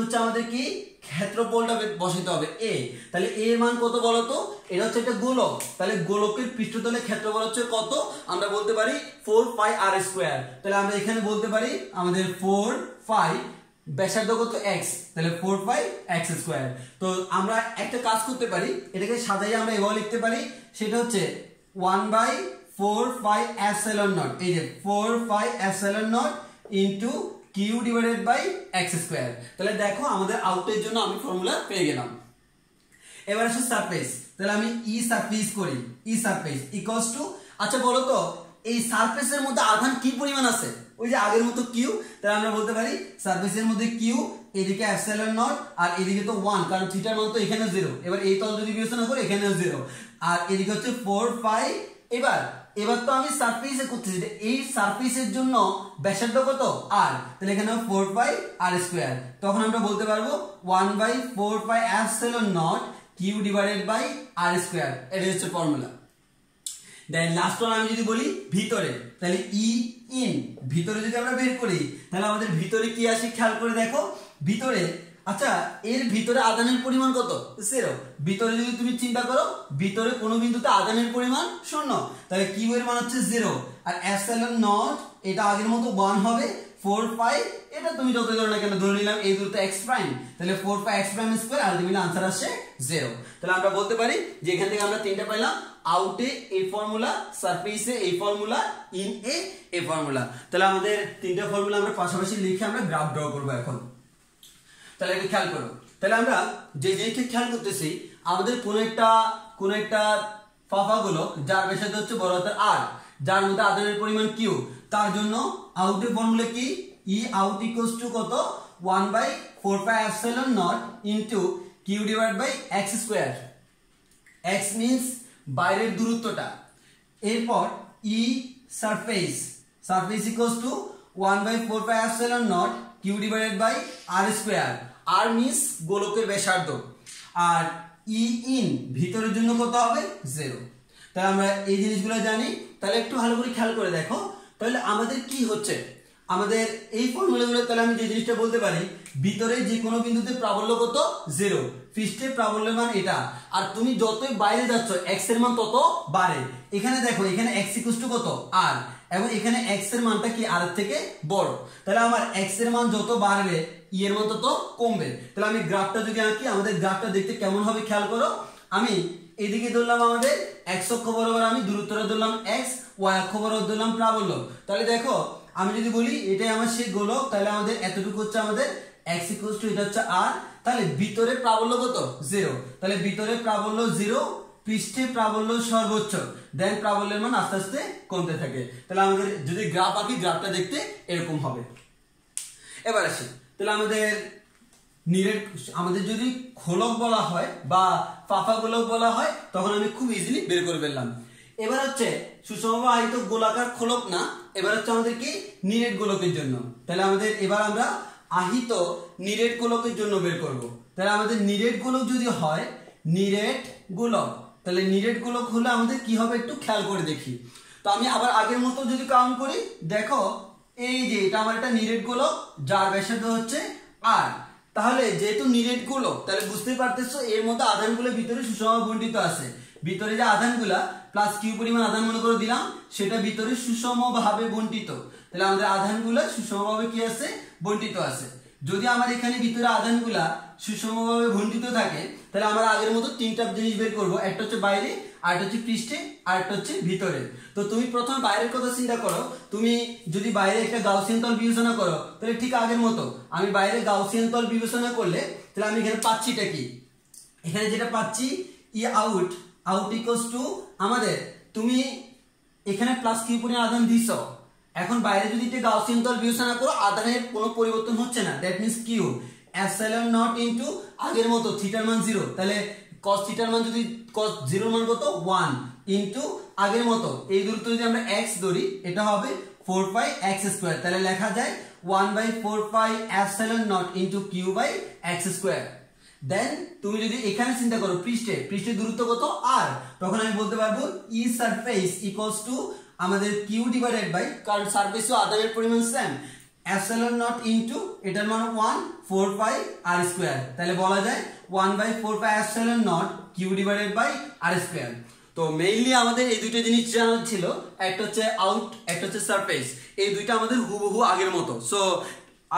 হচ্ছে আমাদের কি, ক্ষেত্রফলটা বসাতে হবে a। তাহলে a এর মান কত বলো তো, এটা হচ্ছে একটা গোলক, তাহলে গোলকের পৃষ্ঠতলের ক্ষেত্রফল হচ্ছে কত, আমরা বলতে পারি 4 পাই r স্কয়ার। তাহলে আমরা এখানে বলতে পারি আমাদের 4 পাই ব্যাসার্ধ কত x, তাহলে 4 পাই x স্কয়ার। তো আমরা একটা কাজ করতে পারি, এটাকে সাজাইয়ে আমরা এভাবে লিখতে পারি, সেটা হচ্ছে 1/4 পাই এপসাইলন নট, এই যে 4 pi epsilon naught into Q divided by x square. তাহলে দেখো আমাদের আউটের জন্য আমি ফর্মুলা পেয়ে গেলাম। এবার আসে সারফেস, তাহলে আমি ই সারফেস করি, ই সারফেস ইকুয়ালস টু, আচ্ছা বলো তো এই সারফেসের মধ্যে আধান কি পরিমাণ আছে, ওই যে আগের মতো কিউ। তাহলে আমরা বলতে পারি সারফেসের মধ্যে কিউ, এদিকে এপসাইলন নট আর এদিকে তো 1, কারণ থিটার মান তো এখানে 0। এবার এই তল যদি বিবেচনা করি এখানেও 0, আর এদিকে হচ্ছে 4 পাই। এবার তো আমি সারফেসে করতেছি, এই সারফেসের জন্য ব্যাসার্ধ কত r, তাহলে এখানে 4 পাই r স্কয়ার। তখন আমরা বলতে পারবো 1/4 pi epsilon naught Q divided by r square, এটা হচ্ছে ফর্মুলা। দেন লাস্ট ওয়ান আমি যদি বলি ভিতরে, তাহলে ই ইন, ভিতরে যদি আমরা বের করি তাহলে আমাদের ভিতরে কি আসে খেয়াল করে দেখো। ভিতরে, আচ্ছা এর ভিতরে আধানের পরিমাণ কত, 0। ভিতরে যদি তুমি চিন্তা করো, ভিতরে কোনো বিন্দুতে আধানের পরিমাণ 0, তাহলে কিউ এর মান হচ্ছে 0, আর এপসাইলন নট এটা আগের মতো 1 হবে। 4 পাই, এটা তুমি যত ধরো না কেন ধরে নিলাম এই দূরত্ব x প্রাইম, তাহলে 4 পাই x prime square, ultimately answer আসে 0। তাহলে আমরা বলতে পারি যে এখান থেকে আমরা তিনটা পাইলাম, আউটে এই ফর্মুলা, সারফেসে এই ফর্মুলা, ইন এই ফর্মুলা। তাহলে আমাদের তিনটা ফর্মুলা আমরা পাশাপাশি লিখে আমরা গ্রাফ ড্র করব এখন। তাহলে একটু খেয়াল করো, তাহলে আমরা যে জিনিসটা খেয়াল করতেছি, আমাদের কোন একটা ফাফা গোলক যার ব্যাসার্ধ হচ্ছে বড় হাতের r, যার মধ্যে আধানের পরিমাণ q, তার জন্য আউটের ফর্মুলা কি, ই আউট ইকুয়ালস টু কত, 1/4 pi epsilon naught into q divide by x square. x means বাইরের দূরত্বটা, এরপর E surface equals to 1/4 pi epsilon naught Q divided by r square. r means গোলকের ব্যাসার্ধ, আর ই ইন ভিতরের জন্য কত হবে, 0। তাহলে আমরা এই জিনিসগুলো জানি। তাহলে একটু ভালো করে খেয়াল করে দেখো, তাহলে আমাদের কি হচ্ছে, আমাদের এই ফর্মুলাগুলো, তাহলে আমি যে জিনিসটা বলতে পারি, ভিতরে যে কোনো বিন্দুতে প্রাবল্য কত, 0, পৃষ্ঠে প্রাবল্যের মান এটা, আর তুমি যতই বাইরে যাচ্ছ x এর মান তত বাড়ে। এখানে দেখো, এখানে x ইকুয়ালস টু কত, r, এবং এখানে x এর মানটা কি r এর থেকে বড়, তাহলে আমার x এর মান যত বাড়বে ই এর মান তত কমবে। তাহলে আমি গ্রাফটা যদি আঁকি, আমাদের গ্রাফটা দেখতে কেমন হবে খেয়াল করো। আমি এদিকে ধরলাম আমাদের x অক্ষ বরাবর আমি দূরত্বটা ধরলাম x, y অক্ষ বরাবর ধরলাম প্রাবল্য। তাহলে দেখো আমি যদি বলি এটাই আমার সেই গোলক, তাহলে আমাদের এতটুকু হচ্ছে আমাদের x ইকুয়ালস টু, এটা হচ্ছে r। তাহলে ভিতরে প্রাবল্য কত, 0, তাহলে ভিতরে প্রাবল্য 0, পৃষ্ঠে প্রাবল্য সর্বোচ্চ, দেন প্রাবল্যের মান আস্তে আস্তে কমতে থাকে। তাহলে আমাদের যদি গ্রাফ আঁকি, গ্রাফটা দেখতে এরকম হবে। এবার আসি, তাহলে আমাদের যদি খোলক বলা হয় বা ফাফা গোলক বলা হয়, তখন আমি খুব ইজিলি বের করে ফেললাম। এবার হচ্ছে সুষমবাহিত গোলাকার খোলক না, এবার হচ্ছে আমাদের কি নিরেট গোলকের জন্য। তাহলে আমাদের এবার আমরা আহিত নিরেট গোলকের জন্য বের করব। তাহলে আমাদের নিরেট গোলক যদি হয়, নিরেট গোলক, তাহলে নিরেট গোলক হলে আমাদের কি হবে একটু খেয়াল করে দেখি। তো আমি আবার আগের মতো যদি কাউন্ট করি, দেখো এই যে এটা আমার একটা নিরেট গোলক যার ব্যাসার্ধ হচ্ছে আর। তাহলে যেহেতু নিরেট গোলক, তাহলে বুঝতেই পারতেছো এর মধ্যে আধানগুলো ভিতরে সুষমভাবে বণ্টিত আছে। ভিতরে যে আধানগুলা প্লাস কিউ পরিমাণ আধান মনে করে দিলাম, সেটা ভিতরে সুষমভাবে বণ্টিত। তাহলে আমাদের আধানগুলো সুষমভাবে কি আছে, বণ্টিত আছে। যদি আমার এখানে ভিতরে আধানগুলা সুষমভাবে বণ্টিত থাকে, তাহলে আমরা আগের মতো তিনটা জিনিস বের করব। একটা হচ্ছে বাইরে, আরেকটা হচ্ছে পৃষ্ঠে, আরেকটা হচ্ছে ভিতরে। তো তুমি প্রথমে বাইরের কথা চিন্তা করো। তুমি যদি বাইরে একটা গাউসিয়ান তল বিবেচনা করো, তাহলে ঠিক আগের মতো আমি বাইরে গাউসিয়ান তল বিবেচনা করলে, তাহলে আমি এখানে পাচ্ছিটা কি, এখানে যেটা পাচ্ছি ই আউট ইকুয়ালস টু আমাদের, তুমি এখানে প্লাস কিউ পরিমাণ আধান দিছ। এখন বাইরে যদি একটা গাউসিয়ান তল বিবেচনা করো, আধানের কোনো পরিবর্তন হচ্ছে না, that means Q epsilon naught into আগের মতো থিটার মান 0। তাহলে cos থিটার মান যদি cos 0 মান কত 1 ইনটু আগের মতো এই দূরত্ব যদি আমরা x ধরি, এটা হবে 4 পাই x স্কয়ার। তাহলে লেখা যায় 1/4 pi epsilon naught into q by x square. Then তুমি যদি এখানে চিন্তা করো পৃষ্ঠে দূরত্ব কত r, তখন আমি বলতে পারবো e সারফেস ইকুয়ালস টু আমাদের q ডিভাইডেড বাই, কারণ সারফেসে আধানের পরিমাণ সেম, এপসাইলন নট ইনটু এটার মান 1/4 পাই r স্কয়ার। তাহলে বলা যায় 1/4 pi epsilon naught q divided by r square. তো মেইনলি আমাদের এই দুটো জিনিস জানা ছিল, একটা হচ্ছে আউট, একটা হচ্ছে সারফেস। এই দুইটা আমাদের হুবহু আগের মতো। সো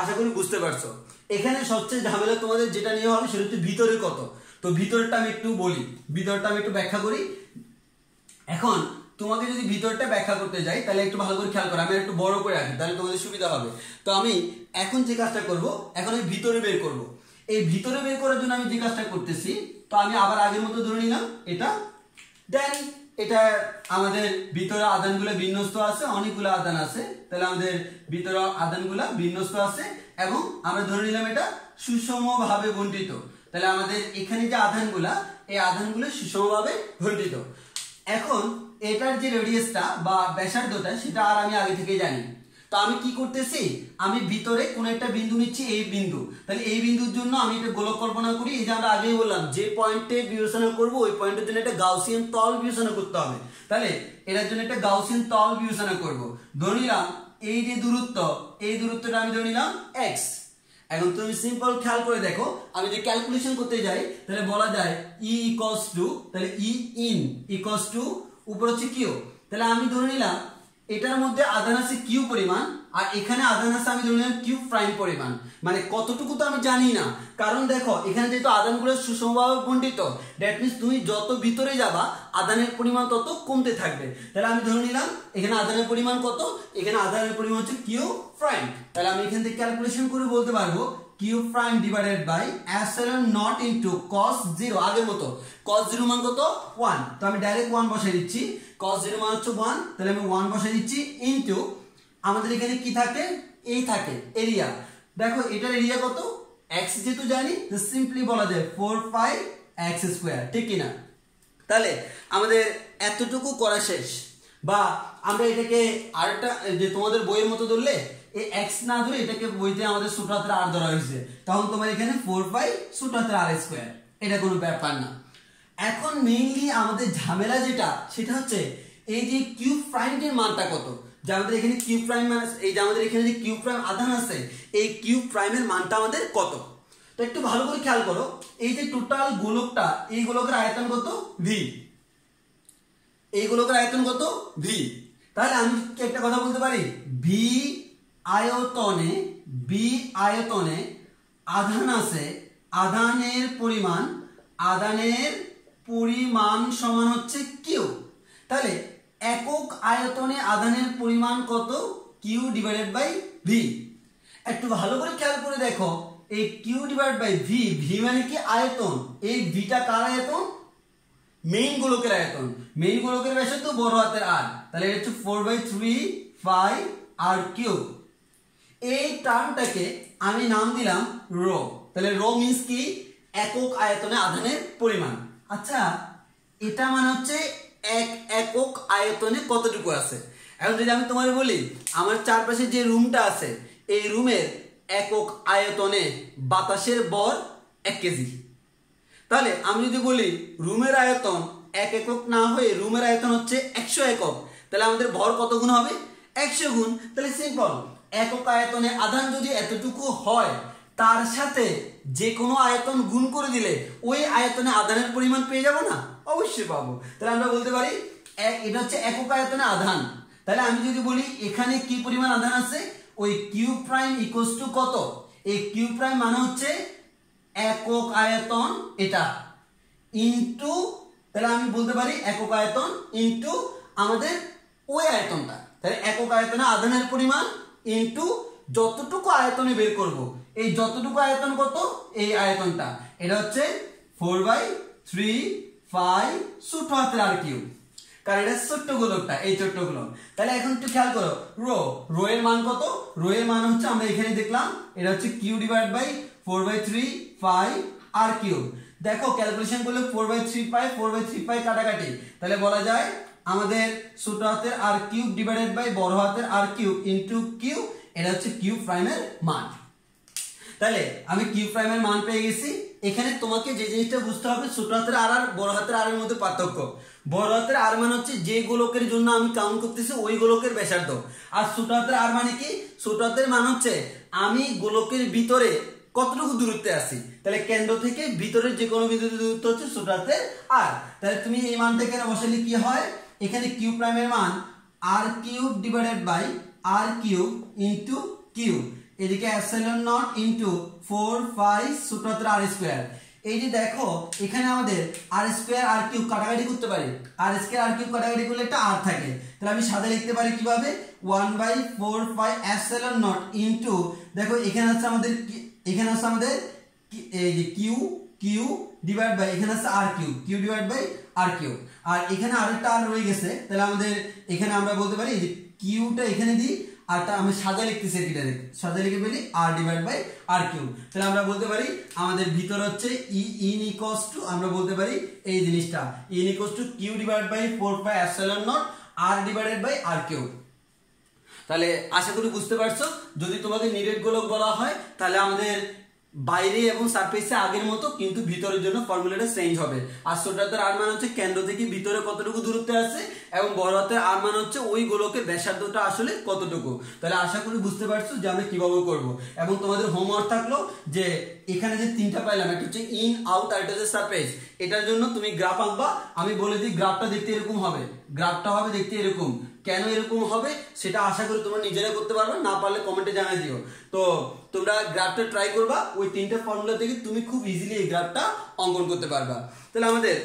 আশা করি বুঝতে পারছো। এখানে সবচেয়ে ঝামেলা তোমাদের যেটা নিয়ে হবে সেটা হচ্ছে ভিতরে কত। তো ভিতরটা আমি একটু বলি, ভিতরটা আমি একটু ব্যাখ্যা করি। এখন তোমাকে যদি ভিতরটা ব্যাখ্যা করতে যাই, তাহলে একটু ভালো করে খেয়াল করো, আমি একটু বড় করে রাখি, তাহলে তোমাদের সুবিধা হবে। তো আমি এখন যে কাজটা করব, এখন আমি ভিতরে বের করব। এই ভিতরে বের করার জন্য আমি যে কাজটা করতেছি, তো আমি আবার আগের মতো ধরে নিলাম এটা। দেন এটা আমাদের ভিতরে আধানগুলো বিন্যস্ত আছে, অনেকগুলো আধান আছে। তাহলে আমাদের ভিতরে আধানগুলো বিন্যস্ত আছে এবং আমরা ধরে নিলাম এটা সুষমভাবে বণ্টিত। তাহলে আমাদের এখানে যে আধানগুলা, এই আধানগুলো সুষমভাবে বণ্টিত। এখন এটার যে রেডিয়াসটা বা ব্যাসার্ধটা, সেটা আর আমি আগে থেকে জানি। তো আমি কি করতেছি, আমি ভিতরে কোন একটা বিন্দু নিচ্ছি, এই বিন্দু। তাহলে এই বিন্দুর জন্য আমি একটা গোলক কল্পনা করি। এই যে আমরা আগেই বললাম, যে পয়েন্টে বিবেচনা করব ওই পয়েন্টের জন্য একটা গাউসিয়ান তল বিবেচনা করতে হবে। তাহলে এটার জন্য একটা গাউসিয়ান তল বিবেচনা করব। ধরে নিলাম এই যে দূরত্ব, এই দূরত্বটা আমি ধরে নিলাম x। এখন তুমি সিম্পল খেয়াল করে দেখো, আমি যদি ক্যালকুলেশন করতে যাই, তাহলে বলা যায় e ইকুয়ালস টু, তাহলে e ইন ইকুয়ালস টু উপর হচ্ছে q। তাহলে আমি ধরে নিলাম এটার মধ্যে আধান আছে q পরিমাণ, আর এখানে আধান আছে আমি ধরে নিলাম q প্রাইম পরিমাণ। মানে কতটুকু তো আমি জানি না, কারণ দেখো এখানে যেহেতু আধানগুলো সুষমভাবে বণ্টিত, দ্যাট মিন্স তুমি যত ভিতরে যাবা আধানের পরিমাণ তত কমতে থাকবে। তাহলে আমি ধরে নিলাম এখানে আধানের পরিমাণ কত, এখানে আধানের পরিমাণ হচ্ছে q প্রাইম। তাহলে আমি এখান থেকে ক্যালকুলেশন করে বলতে পারবো q prime divided by epsilon naught into cos 0, আগের মতো cos 0 মান কত 1। তো আমি ডাইরেক্ট 1 বসাই দিচ্ছি, cos 0 মান হচ্ছে 1, তাহলে আমি 1 বসাই দিচ্ছি ইনটু আমাদের এখানে কি থাকে, এই থাকে এরিয়া। দেখো এটার এরিয়া কত, x যেহেতু জানি, তো সিম্পলি বলা যায় 4 পাই x স্কয়ার, ঠিক কি না? তাহলে আমাদের এতটুকু করা শেষ। বা আমরা এটাকে আরেকটা, যে তোমাদের বইয়ের মতো ধরলে এই x না ধরে এটাকে বইতে আমাদের ছোট হাতের r ধরা হয়েছে, তখন তোমার এখানে 4 পাই ছোট হাতের r স্কয়ার, এটা কোনো ব্যাপার না। এখন মেইনলি আমাদের ঝামেলা যেটা, সেটা হচ্ছে এই যে কিউ প্রাইমের মানটা কত। যে আমাদের এখানে কিউ প্রাইম, এই যে আমাদের এখানে যে কিউ প্রাইম আধান আছে, এই কিউ প্রাইমের মানটা আমাদের কত। তো একটু ভালো করে খেয়াল করো, এই যে টোটাল গোলকটা, এই গোলকের আয়তন কত v, এই গোলকের আয়তন কত v। তাহলে আমি একটা কথা বলতে পারি, v আয়তনে আধান আছে, আধানের পরিমাণ সমান হচ্ছে কিউ। তাহলে একক আয়তনে আধানের পরিমাণ কত, কিউ ডিভাইডেড বাই ভি। একটু ভালো করে খেয়াল করে দেখো, এই Q divide by V, V মানে কি আয়তন, এই ভিটা কার আয়তন, মেইন গোলকের আয়তন। মেইন গোলকের ব্যাসার্ধ বড় হাতের r, তাহলে এটা হচ্ছে 4/3 পাই r কিউব। এই টার্মটাকে আমি নাম দিলাম রো। তাহলে রো মিন্স কি, একক আয়তনে আধানের পরিমাণ। আচ্ছা, এটা মানে হচ্ছে এক একক আয়তনে কতটুকু আছে। এখন যদি আমি তোমাকে বলি, আমার চারপাশে যে রুমটা আছে, এই রুমের একক আয়তনে বাতাসের ভর 1 কেজি। তাহলে আমি যদি বলি রুমের আয়তন 1 একক না হয়ে রুমের আয়তন হচ্ছে 100 একক, তাহলে আমাদের ভর কত গুণ হবে? 100 গুণ। তাহলে সিম্পল, একক আয়তনে আধান যদি এতটুকু হয় তার সাথে যে কোনো আয়তন গুণ করে দিলে ওই আয়তনে আধানের পরিমাণ পেয়ে যাব না? অবশ্যই পাবো। তাহলে আমরা বলতে পারি এটা হচ্ছে একক আয়তনে আধান। তাহলে আমি যদি বলি এখানে কি পরিমাণ আধান আছে, ওই কিউ প্রাইম ইকুয়ালস টু কত, এই কিউ প্রাইম মানে হচ্ছে একক আয়তন এটা ইনটু, তাহলে আমি বলতে পারি একক আয়তন ইনটু আমাদের ওই আয়তনটা। তাহলে একক আয়তনে আধানের পরিমাণ ইনটু যতটুকু আয়তনে বের করব, এই যতটুকু আয়তন কত, এই আয়তনটা, এটা হচ্ছে 4/3 ছোট হাতের আর কিউ, কারণ এটা ছোট্ট গোলকটা, এই ছোট্ট গোলক। তাহলে এখন একটু খেয়াল করো, রো এর মান কত? রো এর মান হচ্ছে আমরা এখানে দেখলাম এটা হচ্ছে কিউ ডিভাইড বাই 4/3 আর কিউ। দেখো ক্যালকুলেশন করলে 4/3 কাটাকাটি, তাহলে বলা যায় আমাদের ছোট হাতের আর কিউব ডিভাইডেড বাই বড় হাতের আর কিউব ইনটু কিউ, এটা হচ্ছে কিউ প্রাইমের মান। তাহলে আমি কিউ প্রাইমের মান পেয়ে গেছি। এখানে তোমাকে যে জিনিসটা বুঝতে হবে, ছোট হাতের আর আর বড় হাতের আর এর মধ্যে পার্থক্য। বড় হাতের আর মান হচ্ছে যে গোলকের জন্য আমি কাউন্ট করতেছি ওই গোলকের ব্যাসার্ধ, আর ছোট হাতের আর মানে কি, ছোট হাতের মান হচ্ছে আমি গোলকের ভিতরে কতটুকু দূরত্বে আছি। তাহলে কেন্দ্র থেকে ভিতরের যে কোনো বিন্দুতে দূরত্ব হচ্ছে ছোট হাতের আর। তাহলে তুমি এই মানটা এখানে বসালে কি হয়, এখানে কিউ প্রাইমের মান r cube divided by r cube into q, এদিকে এপসাইলন নট ইনটু 4 ছোট হাতের আর স্কয়ার। এই যে দেখো এখানে আমাদের আর স্কয়ার আর কিউব কাটাকাটি করতে পারি, আর স্কয়ার আর কিউব কাটাকাটি করলে একটা আর থাকে। তাহলে আমি সাদা লিখতে পারি কিভাবে, 1/4 এপসাইলন নট ইনটু, দেখো এখানে আছে আমাদের এই যে কিউ ডিভাইড বাই, এখানে আছে r q divide by R q, আর এখানে আরেকটা আর রয়ে গেছে। তাহলে আমাদের এখানে আমরা বলতে পারি যে কিউটা এখানে দিই, আরটা আমি সাদা লিখতেছি, এটা সাদা লিখে ফেলি আর ডিভাইড বাই আর কিউ। তাহলে আমরা বলতে পারি আমাদের ভিতর হচ্ছে ইন ইকুয়ালস টু, আমরা বলতে পারি এই জিনিসটা in equals to Q divide by 4 epsilon naught আর ডিভাইডেড বাই আর কিউ। তাহলে আশা করি বুঝতে পারছো। যদি তোমাকে নিরেট গোলক বলা হয় তাহলে আমাদের বাইরে এবং সারফেসে আগের মতো, কিন্তু ভিতরের জন্য ফর্মুলাটা চেঞ্জ হবে। আর ছোট হাতের আর মান হচ্ছে কেন্দ্র থেকে ভিতরে কতটুকু দূরত্বে আছে, এবং বড় হাতের আর মান হচ্ছে ওই গোলকের ব্যাসার্ধটা আসলে কতটুকু। তাহলে আশা করি বুঝতে পারছো যে আমরা কিভাবে করব। এবং তোমাদের হোমওয়ার্ক থাকলো যে এখানে যে তিনটা পাইলাম, একটা হচ্ছে ইন আউট আর একটা হচ্ছে সারফেস, এটার জন্য তুমি গ্রাফ আঁকবা। আমি বলে দিই গ্রাফটা দেখতে এরকম হবে, গ্রাফটা হবে দেখতে এরকম। কেন এরকম হবে সেটা আশা করি তোমরা নিজেরা করতে পারবে, না পারলে কমেন্টে জানিয়ে দিও। তো তোমরা গ্রাফটা ট্রাই করবা, ওই তিনটা ফর্মুলা থেকে তুমি খুব ইজিলি এই গ্রাফটা অঙ্কন করতে পারবা। তাহলে আমাদের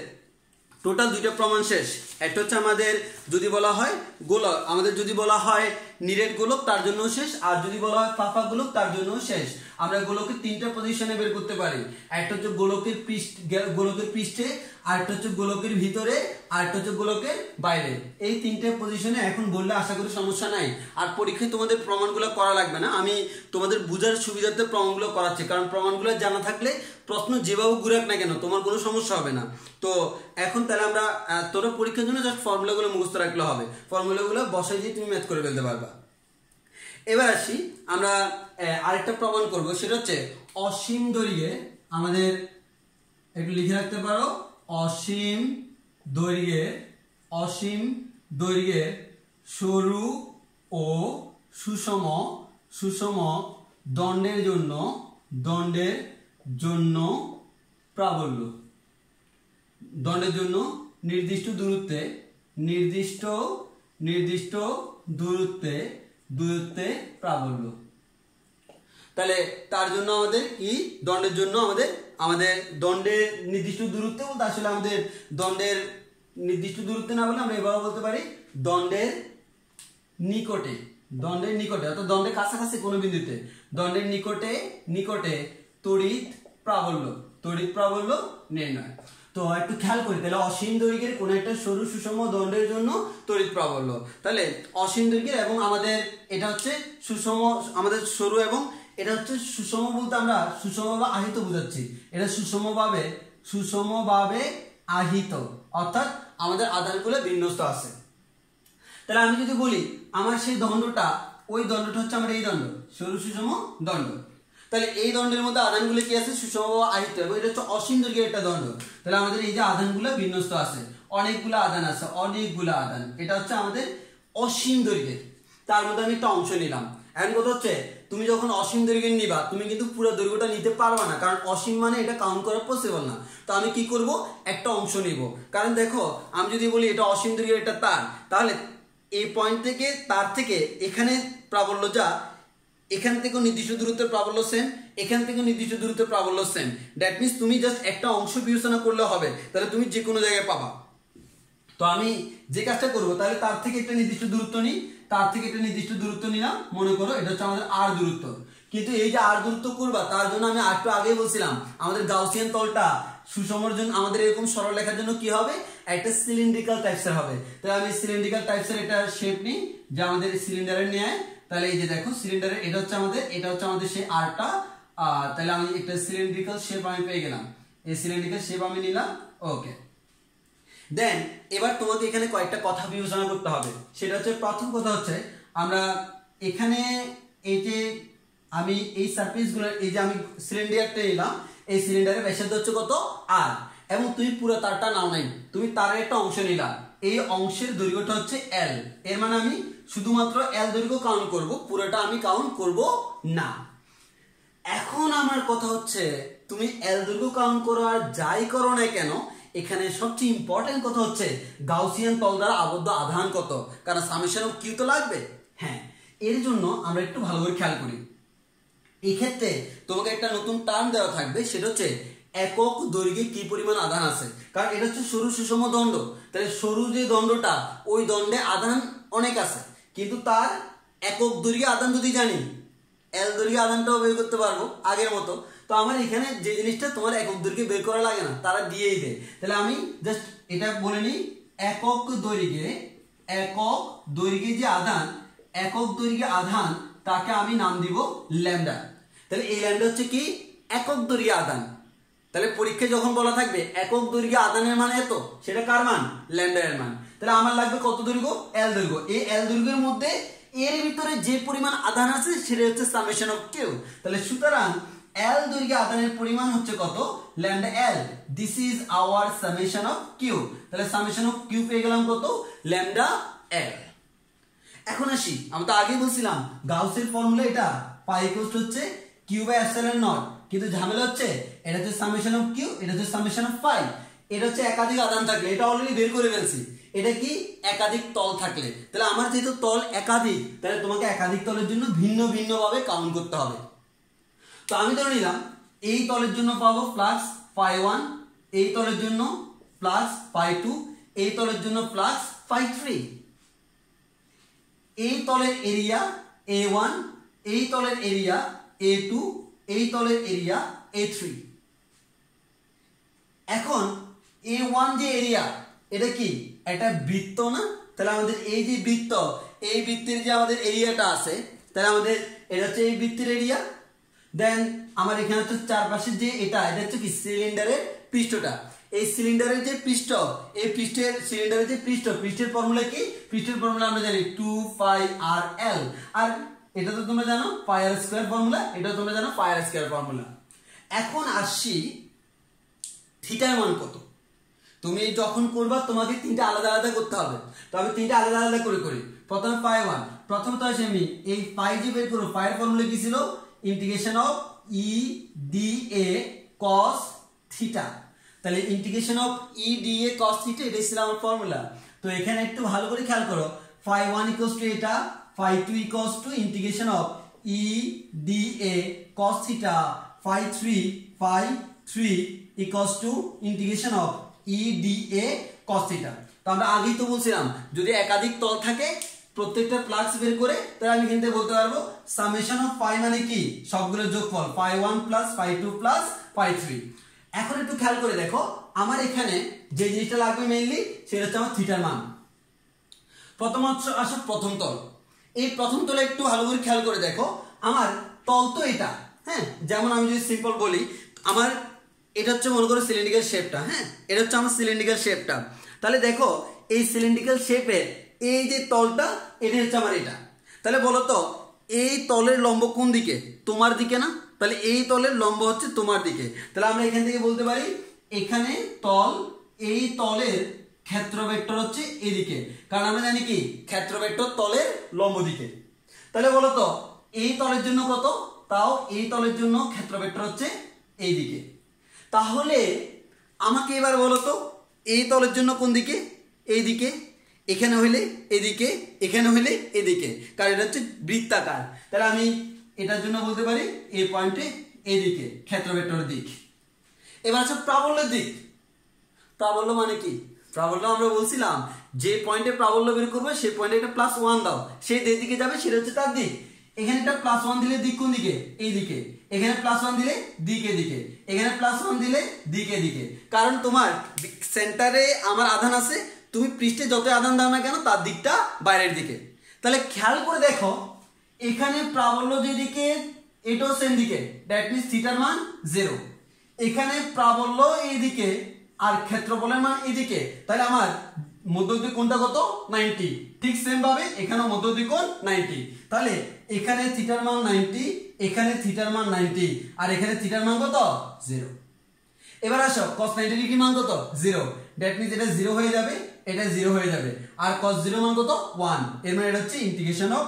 টোটাল দুইটা প্রমাণ শেষ। একটা হচ্ছে আমাদের যদি বলা হয় গোলক, আমাদের যদি বলা হয় নিরেট গোলক তার জন্য শেষ, আর যদি বলা হয় ফাঁপা গোলক তার জন্য শেষ। আমরা গোলকের তিনটা পজিশনে বের করতে পারি, একটা হচ্ছে গোলকের পৃষ্ঠে, আরেকটা হচ্ছে গোলকের ভিতরে, আরেকটা হচ্ছে গোলকের বাইরে। এই তিনটে পজিশনে এখন বললে আশা করি সমস্যা নাই। আর পরীক্ষায় তোমাদের প্রমাণগুলো করা লাগবে না, আমি তোমাদের বুঝার সুবিধার্থে প্রমাণগুলো করাচ্ছি, কারণ প্রমাণগুলো জানা থাকলে প্রশ্ন যেভাবে ঘুরাক না কেন তোমার কোনো সমস্যা হবে না। তো এখন তাহলে আমরা তোরা পরীক্ষার জন্য জাস্ট ফর্মুলাগুলো মুখস্থ রাখলে হবে, ফর্মুলাগুলো বসাই দিয়ে তুমি ম্যাথ করে ফেলতে পারবা। এবার আসি আমরা আরেকটা প্রমাণ করব, সেটা হচ্ছে অসীম দৈর্ঘ্যে, আমাদের একটু লিখে রাখতে পারো, অসীম দৈর্ঘ্যে সরু ও সুষম দণ্ডের জন্য প্রাবল্য, দণ্ডের জন্য নির্দিষ্ট দূরত্বে প্রাবল্য। তাহলে তার জন্য আমাদের কি, দণ্ডের জন্য আমাদের দণ্ডের নির্দিষ্ট দূরত্বে বলতে আসলে আমাদের দণ্ডের নির্দিষ্ট দূরত্বে না বলে আমরা এভাবে বলতে পারি দণ্ডের নিকটে, অর্থাৎ দণ্ডের কাছাকাছি কোনো বিন্দুতে, দণ্ডের নিকটে তড়িৎ প্রাবল্য নির্ণয়। তো একটু খেয়াল করি, তাহলে অসীম দৈর্ঘ্যের কোন একটা সরু সুষম দণ্ডের জন্য তড়িৎ প্রাবল্য। তাহলে অসীম দৈর্ঘ্যের এবং আমাদের এটা হচ্ছে সুষম, আমাদের সরু, এবং এটা হচ্ছে সুষম বলতে আমরা সুষম বা আহিত বোঝাচ্ছি, এটা সুষমভাবে আহিত, অর্থাৎ আমাদের আধানগুলো বিন্যস্ত আছে। তাহলে আমি যদি বলি আমার সেই দণ্ডটা, ওই দণ্ডটা হচ্ছে আমার এই দণ্ড, সরু সুষম দণ্ড। তাহলে এই দণ্ডের মধ্যে আধানগুলো কি আছে, সুষম বা আহিত, এবং এটা হচ্ছে অসীম দৈর্ঘ্যের একটা দণ্ড। তাহলে আমাদের এই যে আধানগুলো বিন্যস্ত আছে, অনেকগুলো আধান আছে, এটা হচ্ছে আমাদের অসীম দৈর্ঘ্যের, তার মধ্যে আমি একটা অংশ নিলাম। এখন কথা হচ্ছে তুমি যখন অসীম দৈর্ঘ্যের নিবা তুমি কিন্তু পুরো দৈর্ঘ্যটা নিতে পারবা না, কারণ অসীম মানে এটা কাউন্ট করা পসিবল না। তো আমি কি করব, একটা অংশ নিব। কারণ দেখো আমি যদি বলি এটা অসীম দৈর্ঘ্যের এটা তার, তাহলে এই পয়েন্ট থেকে তার থেকে এখানে প্রাবল্য যা, এখান থেকে নির্দিষ্ট দূরত্বের প্রাবল্য সেম, এখান থেকে নির্দিষ্ট দূরত্বের প্রাবল্য সেম। দ্যাট মিনস তুমি জাস্ট একটা অংশ বিবেচনা করলে হবে, তাহলে তুমি যে কোনো জায়গায় পাবা। তো আমি যে কাজটা করবো, তাহলে তার থেকে একটা নির্দিষ্ট দূরত্ব নিই, তার থেকে একটা নির্দিষ্ট দূরত্ব নিলাম, মনে করো এটা হচ্ছে আমাদের আর দূরত্ব। কিন্তু এই যে আর দূরত্ব করবা তার জন্য আমি একটু আগে বলছিলাম আমাদের গাউসিয়ান তলটা সুষমর জন্য আমাদের এরকম সরল লেখার জন্য কি হবে, একটা সিলিন্ড্রিক্যাল টাইপসের হবে। তাহলে আমি সিলিন্ড্রিক্যাল টাইপসের একটা শেপ নিই যা আমাদের সিলিন্ডারের ন্যায়। তাহলে এই যে দেখো সিলিন্ডারের এটা হচ্ছে আমাদের সেই আরটা, তাহলে আমি একটা সিলিন্ড্রিক্যাল শেপ আমি পেয়ে গেলাম। এই সিলিন্ড্রিক্যাল শেপ আমি নিলাম। ওকে, দেন এবার তোমাকে এখানে কয়েকটা কথা বিবেচনা করতে হবে। সেটা হচ্ছে প্রথম কথা হচ্ছে আমরা এখানে এই যে আমি এই সারফেসগুলো, এই যে আমি সিলিন্ডারটা নিলাম, এই সিলিন্ডারের ব্যাসার্ধ হচ্ছে কত আর, এবং তুমি পুরো তারটা নাও নাই, তুমি তারের একটা অংশ নিলাম, এই অংশের দৈর্ঘ্যটা হচ্ছে এল। এর মানে আমি শুধুমাত্র এল দৈর্ঘ্য কাউন্ট করব, পুরোটা আমি কাউন্ট করব না। এখন আমার কথা হচ্ছে তুমি এল দৈর্ঘ্য কাউন্ট করো আর যাই করো না কেন, এখানে সবচেয়ে ইম্পর্টেন্ট কথা হচ্ছে গাউসিয়ান তল দ্বারা আবদ্ধ আধান কত, কারণ সামেশন অফ কিউ তো লাগবে। হ্যাঁ, এর জন্য আমরা একটু ভালো করে খেয়াল করি। এই ক্ষেত্রে তোমাকে একটা নতুন টার্ম দেওয়া থাকবে, সেটা হচ্ছে একক দৈর্ঘ্যে কি পরিমাণ আধান আছে। কারণ এটা হচ্ছে সরু সুষম দণ্ড, তাহলে সরু যে দণ্ডটা ওই দণ্ডে আধান অনেক আছে, কিন্তু তার একক দৈর্ঘ্যে আধান যদি জানি, এল দৈর্ঘ্যে আধানটাও বের করতে পারবো আগের মতো। তো আমার এখানে যে জিনিসটা তোমার একক দৈর্ঘ্যে বের করা লাগে না, তারা দিয়েই দেয়। তাহলে আমি জাস্ট এটা বলে নিই, একক দৈর্ঘ্যে যে আধান, একক দৈর্ঘ্যে আধান তাকে আমি নাম দিব ল্যামডা। তাহলে এই ল্যামডা হচ্ছে কি, একক দৈর্ঘ্যে আধান। তাহলে পরীক্ষায় যখন বলা থাকবে একক দৈর্ঘ্যে আধানের মান এত, সেটা কার মান, ল্যামডা এর মান। তাহলে আমার লাগবে কত দৈর্ঘ্য, এল দৈর্ঘ্য। এই এল দৈর্ঘ্যের মধ্যে এর ভিতরে যে পরিমাণ আধান আছে সেটা হচ্ছে সামেশন অফ কিউ। তাহলে সুতরাং এল দৈর্ঘ্যে আধানের পরিমাণ হচ্ছে কত, lambda L. This is our summation of Q. তাহলে সামেশন অফ কিউ পেয়ে গেলাম কত, ল্যামডা এল। এখন আসি, আমরা তো আগে বলছিলাম গাউসের ফর্মুলা এটা, পাই ইকুয়াল টু হচ্ছে কিউ বাই এপসাইলন নট। কিন্তু ঝামেলা হচ্ছে এটা হচ্ছে সামেশন অফ কিউ, এটা হচ্ছে সামেশন অফ পাই। এটা হচ্ছে একাধিক আধান থাকলে, এটা অলরেডি বের করে ফেলছি। এটা কি, একাধিক তল থাকলে। তাহলে আমার যেহেতু তল একাধিক, তাহলে তোমাকে একাধিক তলের জন্য ভিন্ন ভিন্ন ভাবে কাউন্ট করতে হবে। তো আমি ধরে নিলাম এই তলের জন্য পাবো প্লাস পাই 1, এই তলের জন্য প্লাস পাই 2, এই তলের জন্য প্লাস পাই 3। এই তলের এরিয়া A1, এই তলের এরিয়া A2, এই তলের এরিয়া A3। এখন A1 যে এরিয়া, এটা কি একটা বৃত্ত না? তাহলে আমাদের এই যে বৃত্ত, এই বৃত্তের যে আমাদের এরিয়াটা আছে, তাহলে আমাদের এটা হচ্ছে এই বৃত্তের এরিয়া। দেন আমার এখানে হচ্ছে চারপাশে যে এটা হচ্ছে কি সিলিন্ডারের পৃষ্ঠটা। এই সিলিন্ডারের যে পৃষ্ঠ, এই পৃষ্ঠের সিলিন্ডারের যে পৃষ্ঠের ফর্মুলা কি, পৃষ্ঠের ফর্মুলা আমরা জানি 2 পাই আর এল। আর এটা তো তোমরা জানো পাই আর স্কয়ার ফর্মুলা, এটা তোমরা জানো পাই আর স্কয়ার ফর্মুলা। এখন আসি থিটার মান কত। তুমি যখন করবা তোমাকে তিনটা আলাদা আলাদা করতে হবে। তো আমি তিনটা আলাদা আলাদা করে করি। প্রথমে পাই 1, প্রথমত আসে আমি এই পাই যে বের করব, পাই এর ফর্মুলা কি ছিল, integration of E D A cos theta. তাহলে integration of E D A cos theta, এটাই ছিল আমার ফর্মুলা। তো এখানে একটু ভালো করে খেয়াল করো, phi 1 ইকুয়ালস টু এটা, phi 2 equals to integration of E D A cos theta, phi 3 equals two integration of E D A cos theta. তো আমরা আগেই তো বলছিলাম যদি একাধিক তল থাকে প্রত্যেকটা ফ্লাক্স বের করে, তাহলে আমি কিন্তু বলতে পারবো সামেশন অফ পাই মানে কি, সবগুলোর যোগফল পাই 1 প্লাস পাই 2 প্লাস পাই 3। এখন একটু খেয়াল করে দেখো, আমার এখানে যে জিনিসটা লাগবে মেইনলি সেটা হচ্ছে আমার থিটার মান। প্রথম আসো প্রথম তল। এই প্রথম তলে একটু ভালো করে খেয়াল করে দেখো, আমার তল তো এটা, হ্যাঁ, যেমন আমি যদি সিম্পল বলি, আমার এটা হচ্ছে মনে করো সিলিন্ড্রিক্যাল শেপটা, হ্যাঁ, এটা হচ্ছে আমার সিলিন্ড্রিক্যাল শেপটা। তাহলে দেখো এই সিলিন্ড্রিক্যাল শেপের এই যে তলটা, এটা হচ্ছে আমার এটা। তাহলে বলো তো এই তলের লম্ব কোন দিকে, তোমার দিকে না? তাহলে এই তলের লম্ব হচ্ছে তোমার দিকে। তাহলে আমরা এখান থেকে বলতে পারি এখানে তল, এই তলের ক্ষেত্র ভেক্টর হচ্ছে এদিকে, কারণ আমরা জানি কি ক্ষেত্র ভেক্টর তলের লম্ব দিকে। তাহলে বলো তো এই তলের জন্য কত, তাও এই তলের জন্য ক্ষেত্র ভেক্টর হচ্ছে এইদিকে। তাহলে আমাকে এবার বলো তো এই তলের জন্য কোন দিকে, এইদিকে, এখানে হইলে এদিকে, এখানে হইলে এদিকে, কারণ এটা হচ্ছে বৃত্তাকার। তাহলে আমি এটার জন্য বলতে পারি এই পয়েন্টে এদিকে ক্ষেত্র ভেক্টরের দিক। এবার আছে প্রাবল্যের দিক। প্রাবল্য মানে কি, প্রাবল্য আমরা বলছিলাম যে পয়েন্টে প্রাবল্য বের করবে সেই পয়েন্টে একটা +1 দাও, সেই দিকে যাবে সেটা হচ্ছে তার দিক। এখানে একটা +1 দিলে দিক কোন দিকে, এই দিকে, এখানে +1 দিলে দিক এদিকে, এখানে +1 দিলে দিক এদিকে, কারণ তোমার সেন্টারে আমার আধান আছে, তুমি পৃষ্ঠে যত আধান দাও না কেন তার দিকটা বাইরের দিকে। তাহলে খেয়াল করে দেখো এখানে প্রাবল্য যেদিকে এটাও সেম দিকে, দ্যাট মিন্স থিটার মান 0। এখানে প্রাবল্য এইদিকে আর ক্ষেত্রফলের মান এইদিকে, তাহলে আমার মধ্যবর্তী কোণটা কত 90। ঠিক সেম ভাবে এখানেও মধ্যবর্তী কোণ 90। তাহলে এখানে থিটার মান 90, এখানে থিটার মান 90, আর এখানে থিটার মান কত 0। এবার আসো cos 90 ডিগ্রি মান কত 0, দ্যাট মিন্স এটা 0 হয়ে যাবে, এটা 0 হয়ে যাবে, আর cos 0 মান কত 1। এর মানে এটা হচ্ছে ইন্টিগ্রেশন অফ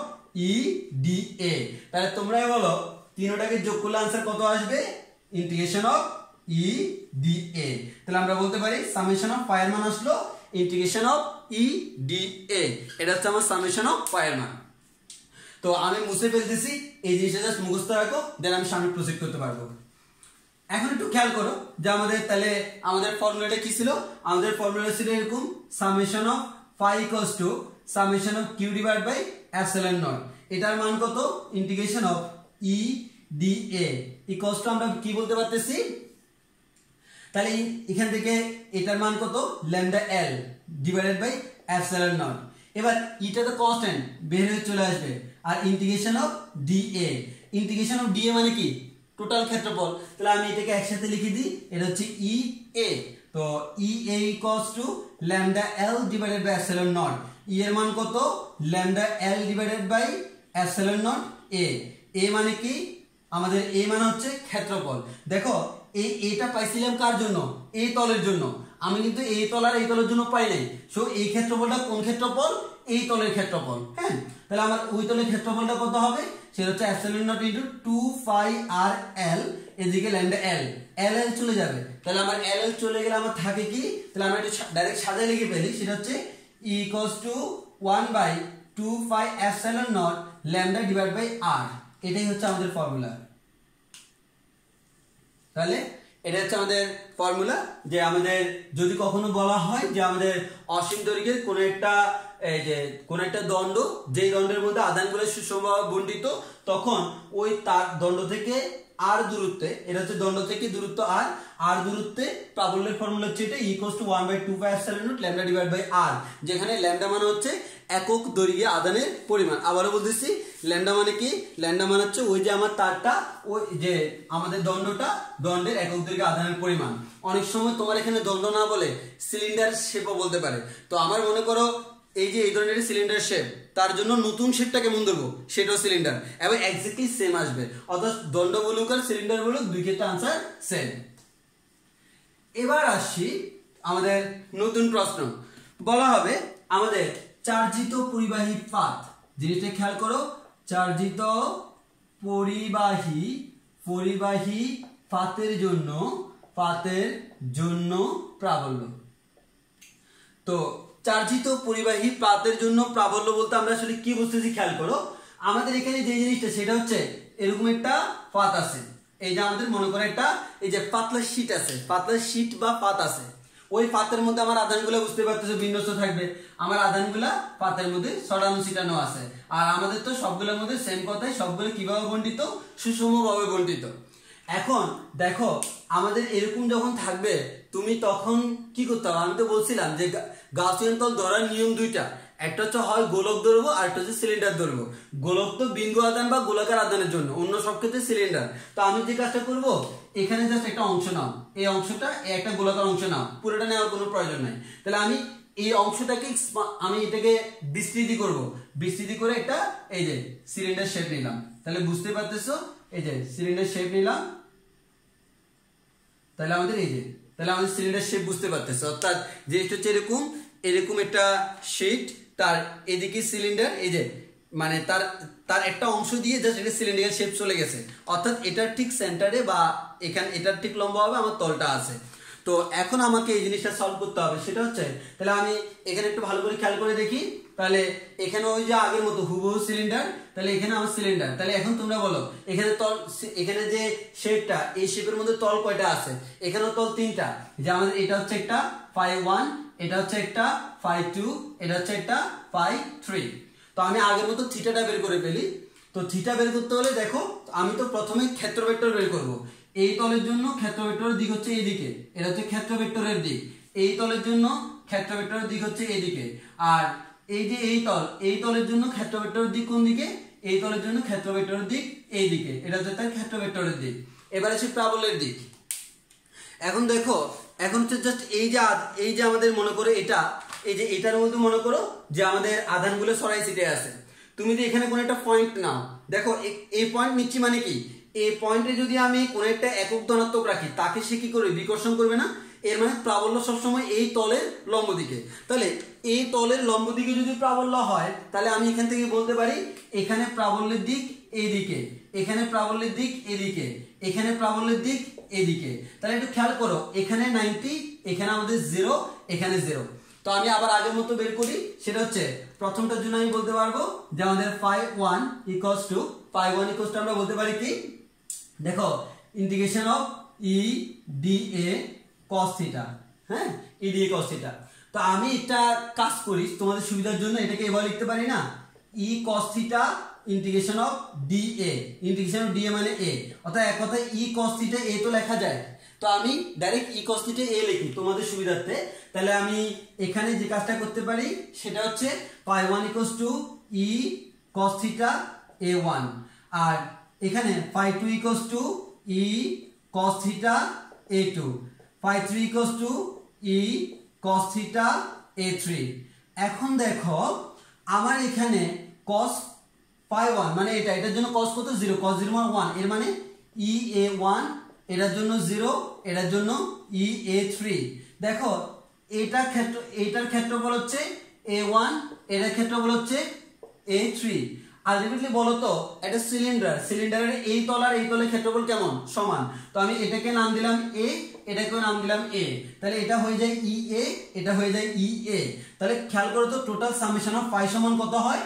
EDA। তাহলে তোমরাই বলো তিনটাকে যোগ করলে आंसर কত আসবে, ইন্টিগ্রেশন অফ EDA। তাহলে আমরা বলতে পারি সামেশন অফ পায়ের মান আসলো ইন্টিগ্রেশন অফ EDA, এটা হচ্ছে আমার সামেশন অফ পায়ের মান। তো আমি মুছে ফেলতেছি, এই জিনিসটা জাস্ট মুখস্থ রাখো, দেন আমি সামনে প্রসিড করতে পারবো। এখন একটু খেয়াল করো যে আমাদের তাহলে আমাদের ফর্মুলাটা কি ছিল, আমাদের ফর্মুলা ছিল এরকম summation of phi equals to summation of Q divide by epsilon naught. এটার মান কত, integration of EDA equals to আমরা কি বলতে পারতেছি, তাহলে এখান থেকে এটার মান কত lambda L divided by epsilon naught. এবার এটা তো কনস্ট্যান্ট বের হয়ে চলে আসবে, আর integration of DA, integration of DA মানে কি টোটাল ক্ষেত্রফল। তাহলে আমি এটাকে একসাথে লিখে দিই, এটা হচ্ছে EA। তো EA equals to lambda L divided by epsilon naught. E এর মান কত lambda L divided by epsilon naught A। A মানে কি আমাদের A মানে হচ্ছে ক্ষেত্রফল। দেখো এটা পাইছিলাম কার জন্য, এই তলের জন্য, আমি কিন্তু এই তল আর এই তলের জন্য পাই নাই। সো এই ক্ষেত্রফলটা কোন ক্ষেত্রফল, এই তলের ক্ষেত্রফল। হ্যাঁ, তাহলে আমার ওই তলের ক্ষেত্রফলটা কত হবে, সেটা হচ্ছে এপসিলন নট ইনটু 2 পাই আর এল, এদিকে ল্যামডা এল, এল এল চলে যাবে। তাহলে আমার এল এল চলে গেলে আমার থাকে কি, তাহলে আমরা এটা ডাইরেক্ট সাজায় লিখে ফেলি, সেটা হচ্ছে E equals to 1/2 pi epsilon naught lambda divide by r. এটাই হচ্ছে আমাদের ফর্মুলা। তাহলে এটা হচ্ছে আমাদের ফর্মুলা, যে আমাদের যদি কখনো বলা হয় যে আমাদের অসীম দৈর্ঘ্যের কোন একটা দণ্ড, যেই দণ্ডের মধ্যে আধানগুলো সুষমভাবে বণ্টিত, তখন ওই তার দণ্ড থেকে আর দূরত্বে, এটা হচ্ছে দণ্ড থেকে দূরত্ব আর দূরত্বে প্রাবল্যের ফর্মুলা হচ্ছে এটা equals to 1/2 pi epsilon naught lambda divide by r, যেখানে ল্যামডা মানে হচ্ছে একক দৈর্ঘ্যে আধানের পরিমাণ। আবারও বলতেছি ল্যামডা মানে কি, ল্যামডা মানে হচ্ছে ওই যে আমার তারটা, ওই যে আমাদের দণ্ডটা, দণ্ডের একক দৈর্ঘ্যে আধানের পরিমাণ। অনেক সময় তোমার এখানে দণ্ড না বলে সিলিন্ডার শেপও বলতে পারে। তো আমার মনে করো এই যে এই ধরনের সিলিন্ডার শেপ, তার জন্য নতুন শেপটা কেমন ধরবো, সেটাও সিলিন্ডার, এবং এক্স্যাক্টলি সেম আসবে। অর্থাৎ দণ্ড বলুক আর সিলিন্ডার বলুক, দুই ক্ষেত্রে আনসার সেম। এবার আসি আমাদের নতুন প্রশ্ন, বলা হবে আমাদের চার্জিত পরিবাহী পাত, জিনিসটা খেয়াল করো, চার্জিত পরিবাহী পাতের জন্য প্রাবল্য। তো চার্জিত পরিবাহী পাতের জন্য প্রাবল্য বলতে আমরা আসলে কি বুঝতেছি, খেয়াল করো। আমাদের এখানে যে জিনিসটা সেটা হচ্ছে এরকম একটা পাত আছে, এই যে আমাদের মনে করো একটা এই যে পাতলা শীট আছে, পাতলা শীট বা পাত আছে, ওই পাতের মধ্যে আমার আধানগুলো বুঝতে পারতেছে বিন্যস্ত থাকবে, আমার আধানগুলা পাতের মধ্যে ছড়ানো ছিটানো আছে। আর আমাদের তো সবগুলোর মধ্যে সেম কথাই, সবগুলো কিভাবে বণ্টিত, সুষমভাবে বণ্টিত। এখন দেখো আমাদের এরকম যখন থাকবে, তুমি তখন কি করতে হবে, আমি তো বলছিলাম যে গাউসিয়ান তল ধরার নিয়ম দুইটা, একটা হচ্ছে হয় গোলক ধরবো আর একটা হচ্ছে সিলিন্ডার ধরবো। গোলক তো বিন্দু আধান বা গোলাকার আধানের জন্য, অন্য সব ক্ষেত্রে সিলিন্ডার। তো আমি যে কাজটা করবো, এখানে জাস্ট একটা অংশ নাও, এই অংশটা একটা গোলাকার অংশ নাও, পুরোটা নেওয়ার কোনো প্রয়োজন নাই। তাহলে আমি এই অংশটাকে আমি এটাকে বিস্তৃতি করব, বিস্তৃতি করে একটা এই যে সিলিন্ডার শেপ নিলাম। তাহলে বুঝতে পারতেছো, এই যে সিলিন্ডার শেপ নিলাম, তাহলে আমাদের এই যে, তাহলে আমাদের সিলিন্ডার শেপ বুঝতে পারতেছো। অর্থাৎ জিনিসটা হচ্ছে এরকম, এরকম একটা শীট, তার এদিকে সিলিন্ডার, এই যে মানে তার একটা অংশ দিয়ে জাস্ট এটা সিলিন্ডারের শেপ চলে গেছে, অর্থাৎ এটার ঠিক সেন্টারে বা এখানে এটার ঠিক লম্বা হবে আমার তলটা আছে। তো এখন আমাকে এই জিনিসটা সলভ করতে হবে, সেটা হচ্ছে তাহলে আমি এখানে একটু ভালো করে খেয়াল করে দেখি, তাহলে এখানে ওই যে আগের মতো হুবহু সিলিন্ডার, তাহলে এখানে আমার সিলিন্ডার, তাহলে এখন তোমরা বলো এখানে তল, এখানে যে শেপটা, এই শেপের মধ্যে তল কয়টা আছে? এখানেও তল 3টা, যে আমাদের এটা হচ্ছে একটা phi1, এটা হচ্ছে একটা phi2, এটা হচ্ছে একটা phi3। তো আমি আগের মতো থিটাটা বের করে ফেলি। তো থিটা বের করতে হলে দেখো আমি তো প্রথমে ক্ষেত্র ভেক্টর বের করব। এই তলের জন্য ক্ষেত্র ভেক্টরের দিক হচ্ছে এইদিকে, এটা হচ্ছে ক্ষেত্র ভেক্টরের দিক। এই তলের জন্য ক্ষেত্র ভেক্টরের দিক হচ্ছে এইদিকে, আর এই যে এই তলের জন্য ক্ষেত্র ভেক্টরের দিক কোন দিকে? এই তলের জন্য ক্ষেত্র ভেক্টরের দিক এইদিকে, এটা হচ্ছে তার ক্ষেত্র ভেক্টরের দিক। এবার আসি প্রাবল্যের দিক। এখন দেখো, এখন হচ্ছে জাস্ট এই যে আমাদের মনে করো এটা, এই যে এটার মধ্যে মনে করো যে আমাদের আধানগুলো ছড়াই ছিটে আছে। তুমি যদি এখানে কোনো একটা পয়েন্ট নাও, দেখো এই পয়েন্ট নিচ্ছি মানে কি, এই পয়েন্টে যদি আমি কোনো একটা একক ধনাত্মক রাখি, তাকে সে কি করবে? বিকর্ষণ করবে না? এর মানে প্রাবল্য সবসময় এই তলের লম্ব দিকে। তাহলে এই তলের লম্ব দিকে যদি প্রাবল্য হয়, তাহলে আমি এখান থেকে বলতে পারি এখানে প্রাবল্যের দিক এইদিকে, এখানে প্রাবল্যের দিক এদিকে, এখানে প্রাবল্যের দিক এদিকে। তাহলে একটু খেয়াল করো, এখানে 90, এখানে আমাদের 0, এখানে 0। তো আমি আবার আগের মতো বের করি, সেটা হচ্ছে প্রথমটার জন্য আমি বলতে পারবো যে আমাদের phi1 আমরা বলতে পারি কি, দেখো integration of E D A cos theta, হ্যাঁ, E D A cos theta. তো আমি একটা কাজ করি তোমাদের সুবিধার জন্য, এটাকে এভাবে লিখতে পারি না, ই cos theta integration of D A, integration of D A মানে এ, অর্থাৎ এক কথায় ই cos থিটা এ তো লেখা যায়। তো আমি ডাইরেক্ট ই cos থিটা এ লিখি তোমাদের সুবিধার্থে। তাহলে আমি এখানে যে কাজটা করতে পারি সেটা হচ্ছে phi1 ই cos থিটা a1, আর এখানে phi2 ই cos থিটা a2, phi3 ই cos থিটা a3। এখন দেখো আমার এখানে cos phi1 মানে এটার জন্য cos কত? 0, cos 0 মানে 1, এর মানে ই a1, এটার জন্য 0, এটার জন্য ই a3। দেখো এটার ক্ষেত্রফল হচ্ছে a1, এটার ক্ষেত্রফল হচ্ছে a3। আলটিমেটলি বলো তো, এটা সিলিন্ডারের এই তল আর এই তলের ক্ষেত্রফল কেমন? সমান। তো আমি এটাকে নাম দিলাম a, এটাকেও নাম দিলাম a, তাহলে এটা হয়ে যায় ই এ, এটা হয়ে যায় ই এ। তাহলে খেয়াল করো তো, টোটাল সামেশন অফ পাই সমান কত হয়?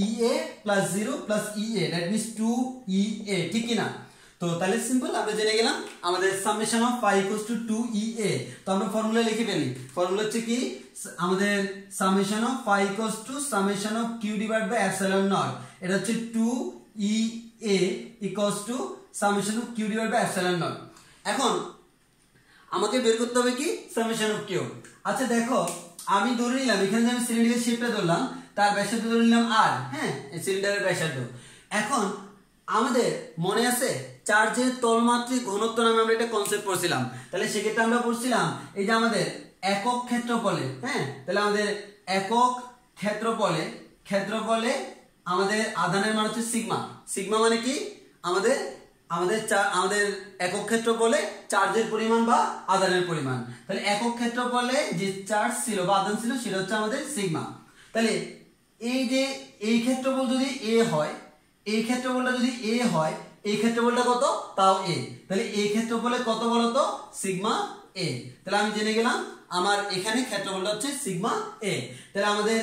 E A plus 0 plus E A, that means 2 E A, ঠিক কি না? তো তাহলে সিম্পল আমরা জেনে গেলাম আমাদের summation of pi equals to 2 E A. তো আমরা ফর্মুলা লিখে ফেলি। ফর্মুলা হচ্ছে কি, আমাদের summation of pi equals to summation of Q divide by epsilon naught, এটা হচ্ছে 2 E A equals to summation of Q divide by epsilon naught. এখন আমাকে বের করতে হবে কি, সামেশন অফ কিউ। আচ্ছা দেখো, আমি ধরে নিলাম এখানে যে আমি সিলিন্ডারের শেপটা ধরলাম, তার ব্যাসার্ধ ধরে নিলাম আর, হ্যাঁ, এই সিলিন্ডারের ব্যাসার্ধ। এখন আমাদের মনে আছে চার্জের তলমাত্রিক ঘনত্ব নামে আমরা একটা কনসেপ্ট পড়ছিলাম। তাহলে সেক্ষেত্রে আমরা পড়ছিলাম এই যে আমাদের একক ক্ষেত্রফলে, হ্যাঁ, তাহলে আমাদের একক ক্ষেত্রফলে আমাদের আধানের মান হচ্ছে সিগমা। সিগমা মানে কি, আমাদের একক ক্ষেত্রফলে চার্জের পরিমাণ বা আধানের পরিমাণ। তাহলে একক ক্ষেত্রফলে যে চার্জ ছিল বা আধান ছিল সেটা হচ্ছে আমাদের সিগমা। তাহলে এই যে এই ক্ষেত্রফল যদি এ হয়, এই ক্ষেত্রফলটা যদি এ হয়, এই ক্ষেত্রফলটা কত? তাও এ। তাহলে এই ক্ষেত্রফলে কত বলতো? Sigma A. তাহলে আমি জেনে গেলাম আমার এখানে ক্ষেত্রফলটা হচ্ছে সিগমা এ। তাহলে আমাদের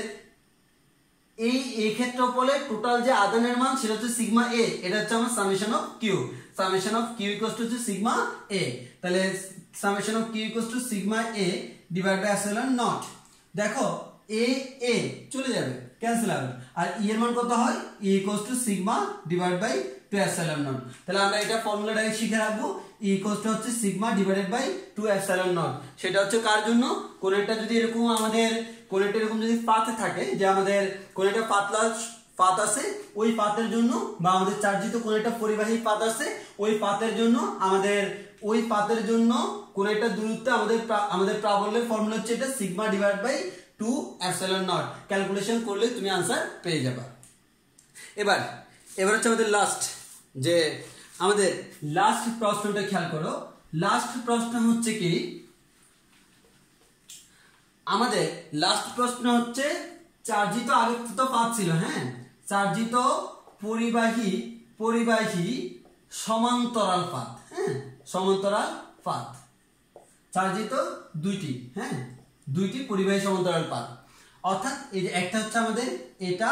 এই ক্ষেত্রফলে টোটাল যে আধানের মান সেটা হচ্ছে সিগমা এ, এটা হচ্ছে আমার summation of Q. Summation of Q equals to হচ্ছে সিগমা এ। তাহলে summation of Q equals to sigma A divide by epsilon naught. দেখো এ চলে যাবে, ক্যান্সেল হবে, আর ই এর মান কত হয়? E equals to sigma divide by 2 epsilon naught. তাহলে আমরা এটা ফর্মুলাটাকে শিখে রাখবো, ই ইকুয়ালস টু হচ্ছে sigma divided by 2 epsilon naught. সেটা হচ্ছে কার জন্য? কোন একটা যদি এরকম আমাদের কোন একটা এরকম যদি পাথ থাকে, যে আমাদের কোন একটা পাতলা পাত আছে, ওই পাতের জন্য, বা আমাদের চার্জিত কোন একটা পরিবাহী পাত আছে, ওই পাতের জন্য কোন একটা দূরত্বে আমাদের প্রাবল্যের ফর্মুলা হচ্ছে এটা sigma divide by 2 epsilon naught. Calculation করলে তুমি आंसर পেয়ে যাবে। এবার হচ্ছে আমাদের লাস্ট প্রশ্নটা খেয়াল করো। লাস্ট প্রশ্ন হচ্ছে কি, আমাদের লাস্ট প্রশ্ন হচ্ছে চার্জিত, আগে তো পাত ছিল, হ্যাঁ, চার্জিত পরিবাহী পরিবাহী সমান্তরাল পাত, হ্যাঁ, সমান্তরাল পাত চার্জিত দুইটি, হ্যাঁ, দুইটি পরিবাহী সমান্তরাল পাত, অর্থাৎ এই যে একটা হচ্ছে আমাদের এটা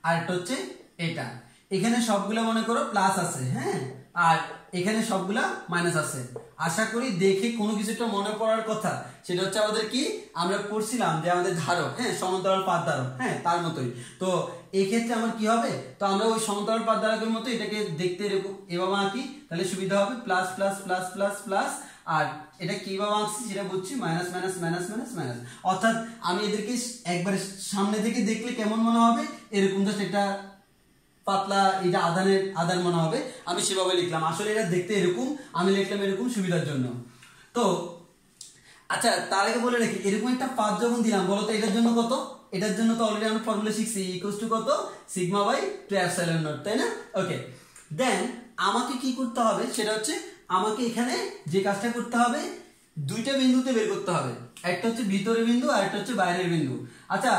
আর একটা হচ্ছে এটা। এখানে সবগুলা মনে করো প্লাস আছে, হ্যাঁ, আর এখানে সবগুলা মাইনাস আছে। আশা করি দেখে কোনো কিছুটা মনে পড়ার কথা, সেটা হচ্ছে আমাদের কি আমরা পড়ছিলাম যে আমাদের ধারক, হ্যাঁ, সমান্তরাল পাত ধারক, হ্যাঁ, তার মতোই। তো এই ক্ষেত্রে আমার কি হবে, তো আমরা ওই সমান্তরাল পাত ধারকের মতো এটাকে দেখতে এরকম এভাবে আঁকি, তাহলে সুবিধা হবে, plus plus plus plus plus, আর এটা কিভাবে আঁকছি সেটা বুঝছি, minus minus minus minus minus. অর্থাৎ আমি এদেরকে একবার সামনে থেকে দেখলে কেমন মনে হবে, এরকম জাস্ট একটা পাতলা এটা আদান মনে হবে, আমি সেভাবে লিখলাম। আসলে এটা দেখতে এরকম, আমি লিখলাম এরকম সুবিধার জন্য। তো আচ্ছা, তার আগে বলে রাখি, এরকম একটা পাত যখন দিলাম, বলো তো এটার জন্য কত? এটার জন্য তো অলরেডি আমরা ফর্মুলা শিখছি, ইকুয়ালস টু কত, সিগমা বাই 2 এপসাইলন নট, তাই না? ওকে, দেন আমাকে কি করতে হবে, সেটা হচ্ছে আমাকে এখানে যে কাজটা করতে হবে, দুইটা বিন্দুতে বের করতে হবে, একটা হচ্ছে ভিতরের বিন্দু আর একটা হচ্ছে বাইরের বিন্দু। আচ্ছা,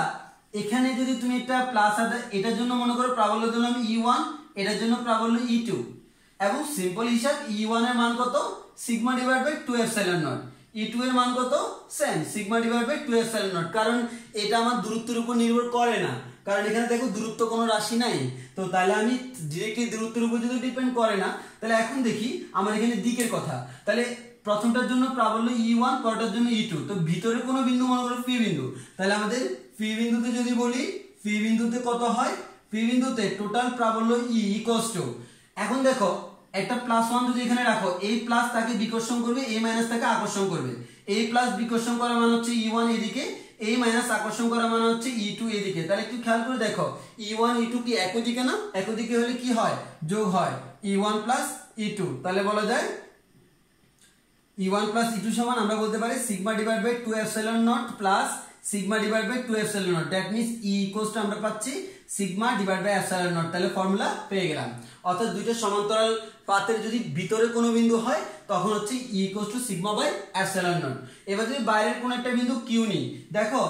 এখানে যদি তুমি একটা প্লাস আছে, এটার জন্য মনে করো প্রাবল্য দিলাম E1, এটার জন্য প্রাবল্য E2, এবং সিম্পল হিসাব E1 এর মান কত, sigma divide by 2 epsilon naught, E2 এর মান কত, same, sigma divide by 2 epsilon naught. কারণ এটা আমার দূরত্বের উপর নির্ভর করে না, কারণ এখানে দেখো দূরত্ব কোনো রাশি নাই, তো তাহলে আমি ডিরেক্টলি দূরত্বের উপর যদি ডিপেন্ড করে না, তাহলে এখন দেখি আমার এখানে দিকের কথা, তাহলে প্রথমটার জন্য প্রাবল্য E1, পরটার জন্য E2, তো ভিতরে কোনো বিন্দু মনে করো পি বিন্দু, তাহলে আমাদের পি বিন্দুতে যদি বলি, পি বিন্দুতে কত হয়, পি বিন্দুতে টোটাল প্রাবল্য E ইকুয়ালস টু, এখন দেখো একটা প্লাস 1 যদি এখানে রাখো, এই প্লাস তাকে বিকর্ষণ করবে, এই মাইনাস তাকে আকর্ষণ করবে, এই প্লাস বিকর্ষণ করা মানে হচ্ছে E1 এদিকে, এই মাইনাস আকর্ষণ করা মানে হচ্ছে E2 এদিকে। তাহলে একটু খেয়াল করে দেখো, E1 E2 কি একই দিকে না? একই দিকে হলে কি হয়, যোগ হয়, E1 প্লাস E2, তাহলে বলা যায় E1 প্লাস E2 সমান আমরা বলতে পারি sigma divide by 2 epsilon naught plus sigma divide by 2 epsilon naught, that means E equals to আমরা পাচ্ছি sigma divide by epsilon naught. তাহলে ফর্মুলা পেয়ে গেলাম। অর্থাৎ দুইটা সমান্তরাল পাতের যদি ভিতরে কোনো বিন্দু হয়, তখন হচ্ছে E equals to sigma by epsilon naught. এবার যদি বাইরের কোনো একটা বিন্দু Q নিই, দেখো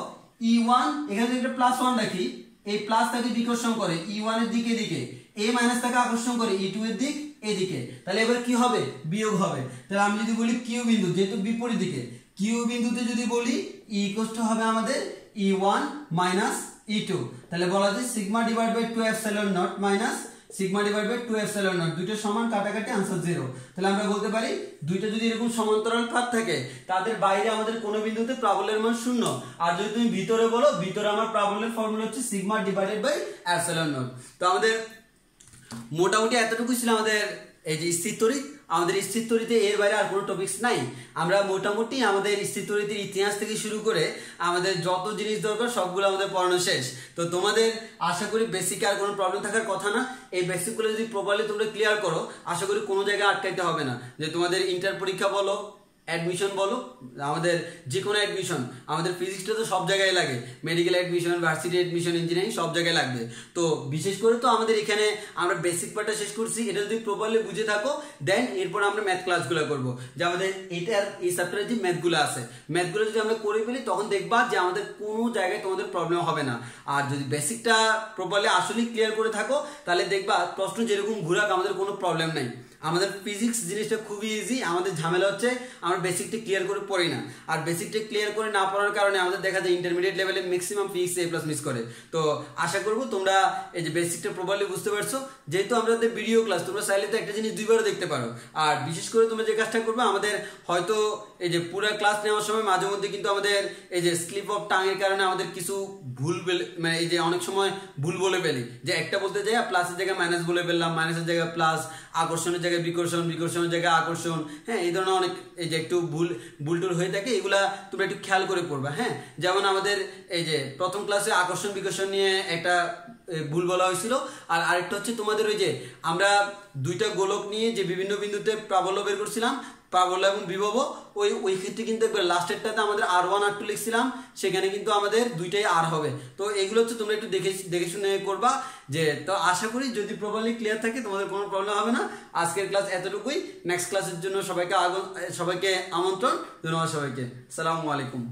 E1 এখানে যদি একটা প্লাস 1 রাখি, এই প্লাস তাকে বিকর্ষণ করে E1 এর দিকে দিকে, এই মাইনাস তাকে আকর্ষণ করে E2 এর দিক এদিকে, তাহলে এবার কি হবে, বিয়োগ হবে। তাহলে আমি যদি বলি Q বিন্দু, যেহেতু বিপরীত দিকে, Q বিন্দুতে যদি বলি E ইকুয়ালস টু হবে আমাদের E1 মাইনাস E2, তাহলে বলা যায় sigma divide by 2 epsilon naught minus sigma divide by 2 epsilon naught, দুইটা সমান, কাটাকাটি, आंसर 0। তাহলে আমরা বলতে পারি দুইটা যদি এরকম সমান্তরাল পাত থাকে, তাদের বাইরে আমাদের কোন বিন্দুতে প্রাবল্যের মান 0, আর যদি তুমি ভিতরে বলো, ভিতরে আমার প্রাবল্যের ফর্মুলা হচ্ছে sigma divided by epsilon naught. তো আমাদের মোটামুটি এতটুকু ছিল আমাদের এই যে স্থির তড়িৎ। আমাদের স্থির তড়িতে এর বাইরে আর কোনো টপিকস নাই। আমরা মোটামুটি আমাদের স্থির তড়িতের ইতিহাস থেকে শুরু করে আমাদের যত জিনিস দরকার সবগুলো আমাদের পড়ানো শেষ। তো তোমাদের আশা করি বেসিকে আর কোনো প্রবলেম থাকার কথা না। এই বেসিকগুলো যদি প্রপারলি তোমরা ক্লিয়ার করো, আশা করি কোনো জায়গায় আটকাইতে হবে না। যে তোমাদের ইন্টার পরীক্ষা বলো, অ্যাডমিশন বলো, আমাদের যে কোনো অ্যাডমিশন, আমাদের ফিজিক্সটা তো সব জায়গায় লাগে, medical admission, varsity admission, engineering সব জায়গায় লাগবে। তো বিশেষ করে তো আমাদের এখানে আমরা বেসিক পার্টটা শেষ করছি, এটা যদি প্রপারলি বুঝে থাকো, দেন এরপর আমরা ম্যাথ ক্লাসগুলো করবো। যে আমাদের এটার এই চ্যাপ্টারে যে ম্যাথগুলো আছে, ম্যাথগুলো যদি আমরা করে ফেলি, তখন দেখবা যে আমাদের কোনো জায়গায় তোমাদের প্রবলেম হবে না। আর যদি বেসিকটা প্রপারলি আসলেই ক্লিয়ার করে থাকো, তাহলে দেখবা প্রশ্ন যেরকম ঘুরাক আমাদের কোনো প্রবলেম নাই। আমাদের ফিজিক্স জিনিসটা খুবই ইজি। আমাদের ঝামেলা হচ্ছে আমরা বেসিকটা ক্লিয়ার করে পড়ি না, আর বেসিকটা ক্লিয়ার করে না পড়ার কারণে আমাদের দেখা যায় ইন্টারমিডিয়েট লেভেলে ম্যাক্সিমাম ফিজিক্স A+ মিস করে। তো আশা করব তোমরা এই যে বেসিকটা প্রপারলি বুঝতে পারছো। যেহেতু আমাদের ভিডিও ক্লাস, তোমরা চাইলে তো একটা জিনিস দুইবারও দেখতে পারো। আর বিশেষ করে তোমরা যে কাজটা করবে, আমাদের হয়তো এই যে পুরো ক্লাস নেওয়ার সময় মাঝে মধ্যে কিন্তু আমাদের এই যে স্লিপ অফ টাং এর কারণে আমাদের কিছু ভুল, মানে এই যে অনেক সময় ভুল বলে ফেলি, যে একটা বলতে যাই প্লাসের জায়গায় মাইনাস বলে ফেললাম, মাইনাসের জায়গায় প্লাস, আকর্ষণের জায়গায় বিকর্ষণ, বিকর্ষণের জায়গায় আকর্ষণ। হ্যাঁ, এই ধরনের অনেক এই যে একটু ভুল টুল হয়ে থাকে, এগুলা তোমরা একটু খেয়াল করে পড়বা। হ্যাঁ, যেমন আমাদের এই যে প্রথম ক্লাসে আকর্ষণ বিকর্ষণ নিয়ে একটা ভুল বলা হয়েছিল। আর আরেকটা হচ্ছে তোমাদের ওই যে আমরা দুইটা গোলক নিয়ে যে বিভিন্ন বিন্দুতে প্রাবল্য বের করছিলাম, প্রাবল্য এবং বিভব, ওই ক্ষেত্রে কিন্তু লাস্টেরটাতে আমাদের R1 R2 লিখছিলাম, সেখানে কিন্তু আমাদের দুইটাই আর হবে। তো এগুলো হচ্ছে তোমরা একটু দেখে শুনে করবা। যে তো আশা করি যদি প্রপারলি ক্লিয়ার থাকে, তোমাদের কোনো প্রবলেম হবে না। আজকের ক্লাস এতটুকুই। নেক্সট ক্লাসের জন্য সবাইকে আমন্ত্রণ। ধন্যবাদ সবাইকে। আসসালামু আলাইকুম।